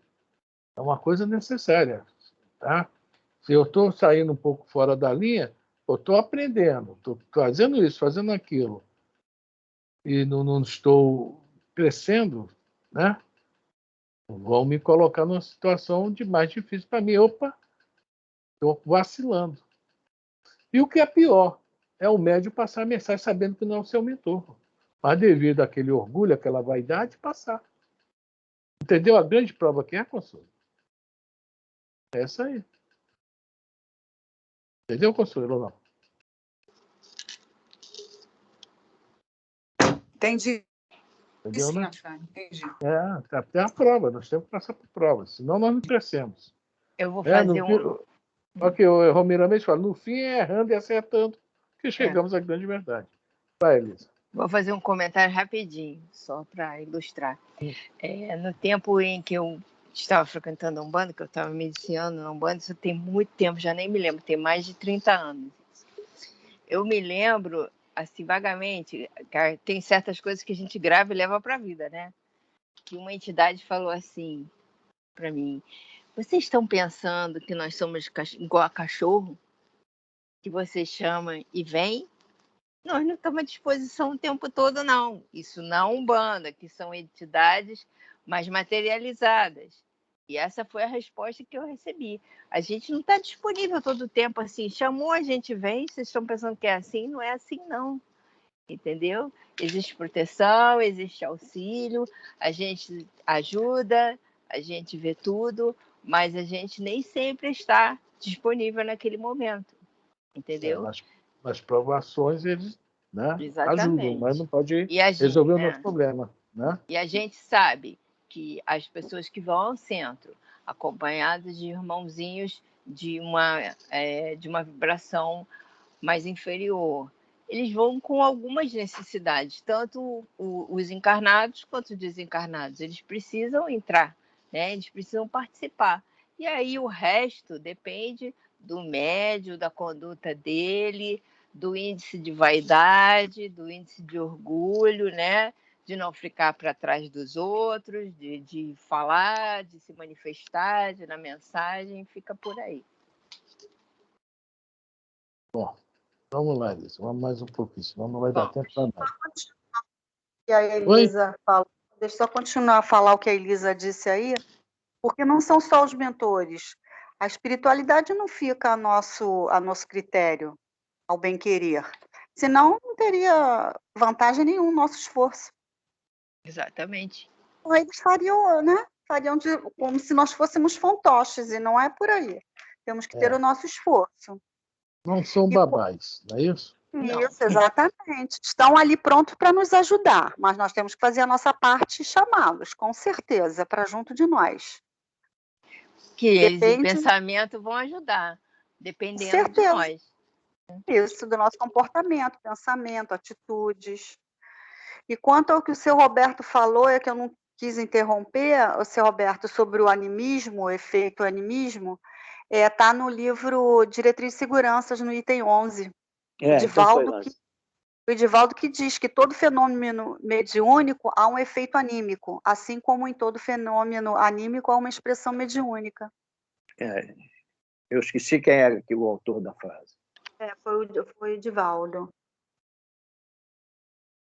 É uma coisa necessária. Tá? Se eu estou saindo um pouco fora da linha, eu estou aprendendo, estou fazendo isso, fazendo aquilo, e não estou crescendo, né? Vão me colocar numa situação de mais difícil para mim. Opa, estou vacilando. E o que é pior é o médium passar a mensagem sabendo que não é o seu mentor. Mas devido àquele orgulho, àquela vaidade, passar. Entendeu? A grande prova que é, Consuelo? É essa aí. Entendeu, Consuelo, ou não? Entendi. Entendeu, Sim, né? Afrânio, entendi. Até a prova. Nós temos que passar por provas. Senão nós não crescemos. Eu vou fazer Aqui, o Romiramente fala, no fim é errando e acertando que chegamos à grande verdade. Vai, Elisa. Vou fazer um comentário rapidinho, só para ilustrar. No tempo em que eu estava frequentando a Umbanda, que eu estava me iniciando na Umbanda, isso tem muito tempo, já nem me lembro, tem mais de 30 anos. Eu me lembro, assim, vagamente, que tem certas coisas que a gente grava e leva para a vida, né? Que uma entidade falou assim para mim: vocês estão pensando que nós somos igual a cachorro? Que você chama e vem? Nós não estamos à disposição o tempo todo, não. Isso na Umbanda, que são entidades mais materializadas. E essa foi a resposta que eu recebi. A gente não está disponível todo o tempo assim. Chamou, a gente vem. Vocês estão pensando que é assim? Não é assim, não. Entendeu? Existe proteção, existe auxílio, a gente ajuda, a gente vê tudo, mas a gente nem sempre está disponível naquele momento. Entendeu? Nas provações eles, né, ajudam, mas Exatamente. não pode E a gente, resolver o nosso problema. Né? E a gente sabe que as pessoas que vão ao centro, acompanhadas de irmãozinhos de uma vibração mais inferior, eles vão com algumas necessidades, tanto os encarnados quanto os desencarnados. Eles precisam entrar, né? Eles precisam participar. E aí o resto depende do médium, da conduta dele, do índice de vaidade, do índice de orgulho, né? De não ficar para trás dos outros, de falar, de se manifestar, de na mensagem, fica por aí. Bom, vamos lá, Elisa. Vamos mais um pouquinho, senão não vai dar tempo para nada. E a Elisa falou, deixa eu só continuar a falar o que a Elisa disse aí, porque não são só os mentores. A espiritualidade não fica a nosso critério, ao bem-querer. Senão, não teria vantagem nenhum no nosso esforço. Exatamente. Então, eles fariam, né? Fariam como se nós fôssemos fantoches, e não é por aí. Temos que ter o nosso esforço. Não são babás, não é isso? Isso, exatamente. Estão ali prontos para nos ajudar, mas nós temos que fazer a nossa parte e chamá-los, com certeza, para junto de nós. Que eles em pensamento vão ajudar, dependendo de nós. Isso, do nosso comportamento, pensamento, atitudes. E quanto ao que o seu Roberto falou, é que eu não quis interromper, o seu Roberto, sobre o animismo, o efeito animismo, está no livro Diretriz de Seguranças, no item 11. O Edivaldo que diz que todo fenômeno mediúnico há um efeito anímico, assim como em todo fenômeno anímico há uma expressão mediúnica. Eu esqueci quem era o autor da frase. Foi o Edivaldo.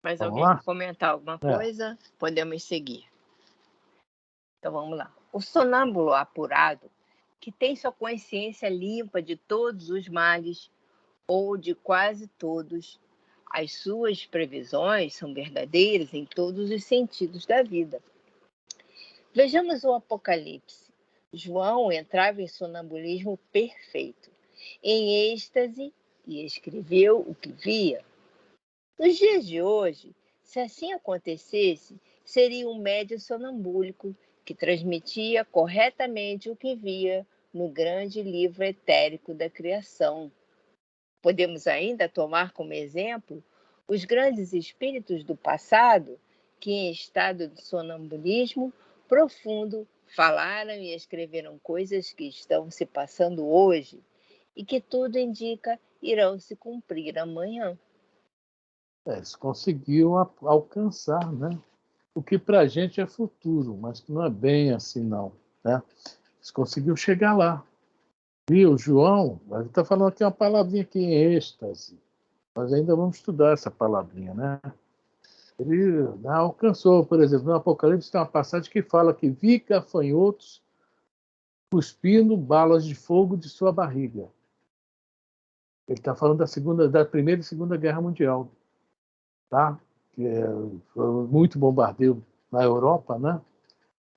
Mas alguém quer comentar alguma coisa? Podemos seguir. Então vamos lá. O sonâmbulo apurado, que tem sua consciência limpa de todos os males, ou de quase todos, as suas previsões são verdadeiras em todos os sentidos da vida. Vejamos o Apocalipse. João entrava em sonambulismo perfeito, em êxtase, e escreveu o que via. Nos dias de hoje, se assim acontecesse, seria um médium sonambúlico que transmitia corretamente o que via no grande livro etérico da criação. Podemos ainda tomar como exemplo os grandes espíritos do passado que, em estado de sonambulismo profundo, falaram e escreveram coisas que estão se passando hoje e que tudo indica irão se cumprir amanhã. Eles conseguiam alcançar, né? o que para a gente é futuro, mas que não é bem assim, não. Né? Eles conseguiram chegar lá. E o João, ele está falando aqui uma palavrinha aqui em êxtase, mas ainda vamos estudar essa palavrinha, né? Ele alcançou, por exemplo, no Apocalipse tem uma passagem que fala que vi gafanhotos cuspindo balas de fogo de sua barriga. Ele está falando da Primeira e Segunda Guerra Mundial, tá? Que foi muito bombardeio na Europa, né?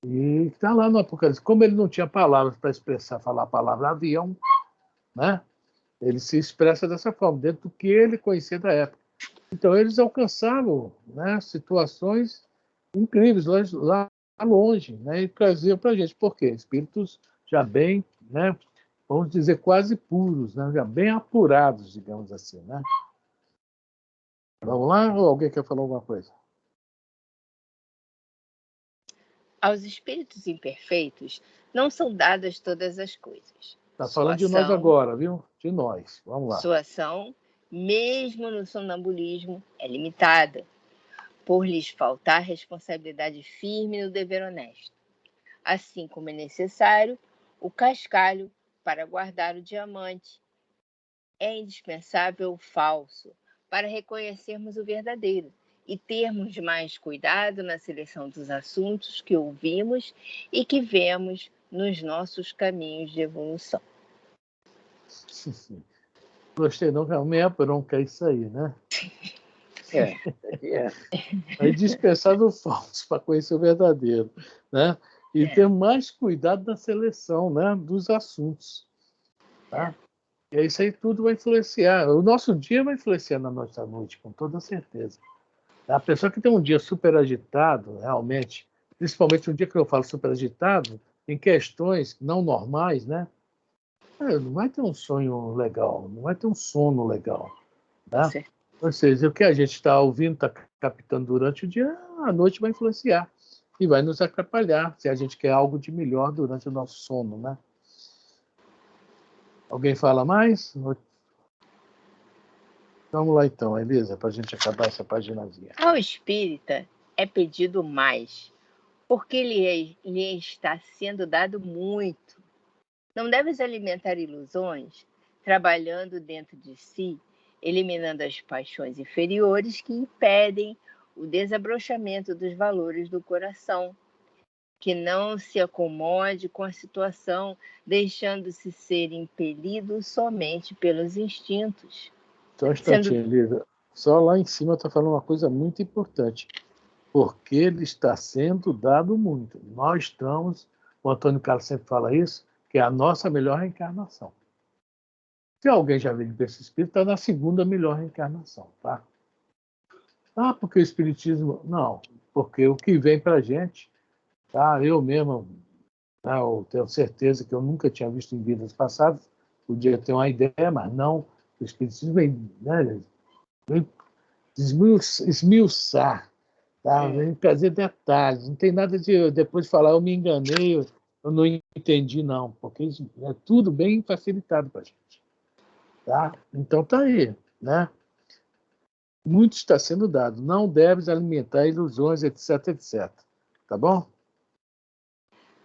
E está lá no Apocalipse. Como ele não tinha palavras para falar a palavra avião, né? Ele se expressa dessa forma, dentro do que ele conhecia da época. Então, eles alcançaram, né, situações incríveis lá longe, né, e traziam para a gente. Por quê? Espíritos já bem, né, vamos dizer, quase puros, né, já bem apurados, digamos assim. Né? Vamos lá? Ou alguém quer falar alguma coisa? Aos espíritos imperfeitos não são dadas todas as coisas. Está falando de nós agora, viu? De nós. Vamos lá. Sua ação, mesmo no sonambulismo, é limitada, por lhes faltar responsabilidade firme no dever honesto. Assim como é necessário o cascalho para guardar o diamante, é indispensável o falso para reconhecermos o verdadeiro e termos mais cuidado na seleção dos assuntos que ouvimos e que vemos nos nossos caminhos de evolução. Gostei, não, a minha bronca é isso aí, né? É indispensável o falso para conhecer o verdadeiro, né? E ter mais cuidado na seleção, né, dos assuntos, tá? E isso aí tudo vai influenciar. O nosso dia vai influenciar na nossa noite, com toda certeza. A pessoa que tem um dia super agitado, realmente, principalmente um dia que eu falo super agitado, em questões não normais, né? Não vai ter um sonho legal, não vai ter um sono legal, tá? Ou seja, o que a gente está ouvindo, está captando durante o dia, a noite vai influenciar e vai nos atrapalhar se a gente quer algo de melhor durante o nosso sono, né? Alguém fala mais? Vamos lá então, Elisa, para a gente acabar essa paginazinha. Ao espírita é pedido mais, porque lhe está sendo dado muito. Não deves alimentar ilusões, trabalhando dentro de si, eliminando as paixões inferiores que impedem o desabrochamento dos valores do coração, que não se acomode com a situação, deixando-se ser impelido somente pelos instintos. Só um instantinho, Elisa. Só lá em cima está falando uma coisa muito importante. Porque ele está sendo dado muito. Nós estamos, o Antônio Carlos sempre fala isso, que é a nossa melhor reencarnação. Se alguém já veio desse espírito, está na segunda melhor reencarnação, tá? Ah, porque o espiritismo... Não, porque o que vem para a gente, tá? Eu mesmo, tá? Eu tenho certeza que eu nunca tinha visto em vidas passadas, podia ter uma ideia, mas não. O espiritismo vem, né, vem esmiuçar, tá? Vem trazer detalhes. Não tem nada de depois falar, eu me enganei, eu não entendi, não, porque isso é tudo bem facilitado para a gente. Tá? Então tá aí, né? Muito está sendo dado. Não deves alimentar ilusões, etc, etc. Tá bom?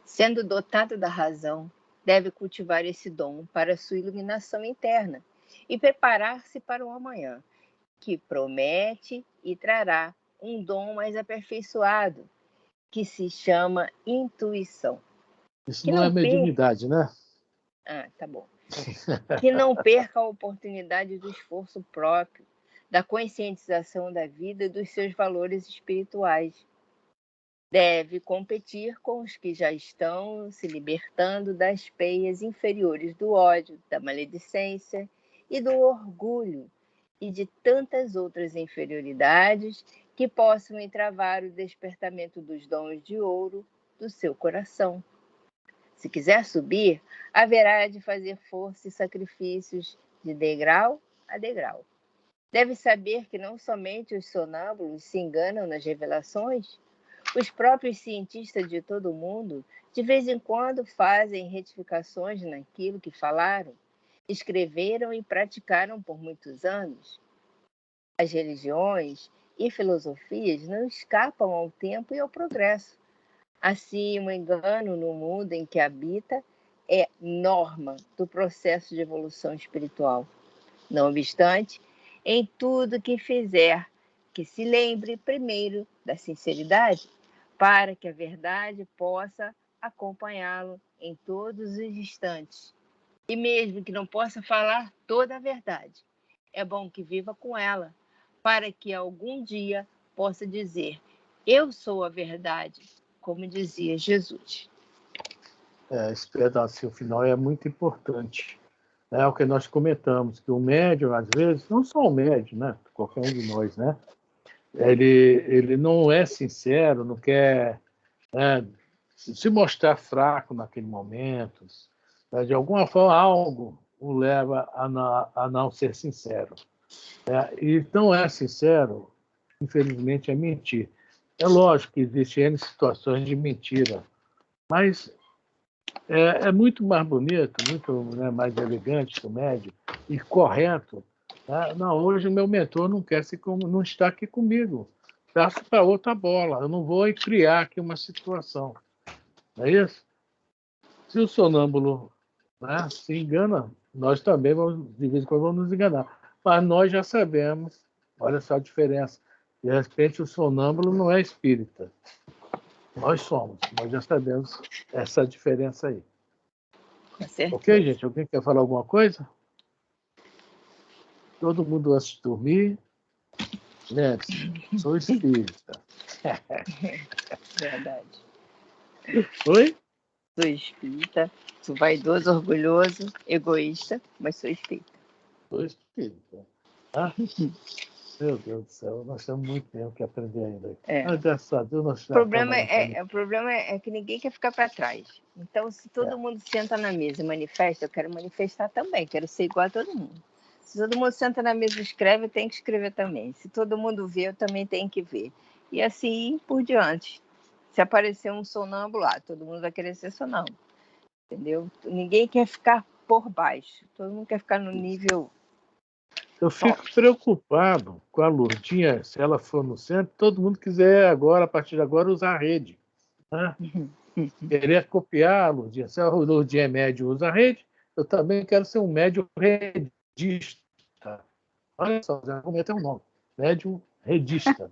Sendo dotado da razão, deve cultivar esse dom para sua iluminação interna e preparar-se para o amanhã, que promete e trará um dom mais aperfeiçoado, que se chama intuição. Isso não é mediunidade, né? Ah, tá bom. Que não perca a oportunidade do esforço próprio, da conscientização da vida e dos seus valores espirituais. Deve competir com os que já estão se libertando das peias inferiores do ódio, da maledicência e do orgulho, e de tantas outras inferioridades que possam entravar o despertamento dos dons de ouro do seu coração. Se quiser subir, haverá de fazer força e sacrifícios de degrau a degrau. Deve saber que não somente os sonâmbulos se enganam nas revelações, os próprios cientistas de todo o mundo, de vez em quando, fazem retificações naquilo que falaram, escreveram e praticaram por muitos anos. As religiões e filosofias não escapam ao tempo e ao progresso. Assim, o engano no mundo em que habita é norma do processo de evolução espiritual. Não obstante, em tudo que fizer, que se lembre primeiro da sinceridade, para que a verdade possa acompanhá-lo em todos os instantes. E mesmo que não possa falar toda a verdade, é bom que viva com ela, para que algum dia possa dizer: eu sou a verdade, como dizia Jesus. Esse pedacinho final é muito importante. É o que nós comentamos, que o médium, às vezes, não só o médium, né? Qualquer um de nós, né? Ele não é sincero, não quer, né, se mostrar fraco naquele momento. Né? De alguma forma, algo o leva a não ser sincero. E não é sincero, infelizmente, é mentir. É lógico que existem N situações de mentira, mas é muito mais bonito, muito, né, mais elegante que o médium e correto. Tá? Não, hoje o meu mentor não está aqui comigo. Passo para outra bola. Eu não vou criar aqui uma situação. Não é isso? Se o sonâmbulo, né, se engana, nós também vamos, de vez em quando, vamos nos enganar. Mas nós já sabemos, olha só a diferença. De repente, o sonâmbulo não é espírita. Nós somos, nós já sabemos essa diferença aí. Com certeza. Ok, gente? Alguém quer falar alguma coisa? Todo mundo antes de dormir. Gente, sou espírita. Verdade. Oi? Sou espírita, sou vaidoso, orgulhoso, egoísta, mas sou espírita. Sou espírita. Ah, meu Deus do céu, nós temos muito tempo que aprender ainda. Graças a Deus, nós já O problema é que ninguém quer ficar para trás. Então, se todo mundo senta na mesa e manifesta, eu quero manifestar também, quero ser igual a todo mundo. Se todo mundo senta na mesa e escreve, eu tenho que escrever também. Se todo mundo vê, eu também tenho que ver. E assim por diante. Se aparecer um sonâmbulo lá, todo mundo vai querer ser sonâmbulo. Entendeu? Ninguém quer ficar por baixo. Todo mundo quer ficar no nível. Eu fico preocupado com a Lourdinha, se ela for no centro, todo mundo quiser agora, a partir de agora, usar a rede. Né? Querer copiar a Lourdinha. Se a Lourdinha é médio usa a rede, eu também quero ser um médio redista. Olha só, já argumento é um nome. Médium redista.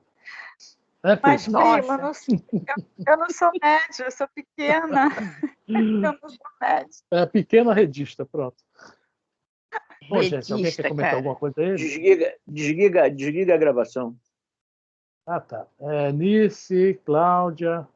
Mas, prima, eu não sou média, eu sou pequena. Eu não sou média. É pequena redista, pronto. Bom, Redista, gente, alguém quer comentar alguma coisa aí? Desliga a gravação. Ah, tá. Nice, Cláudia,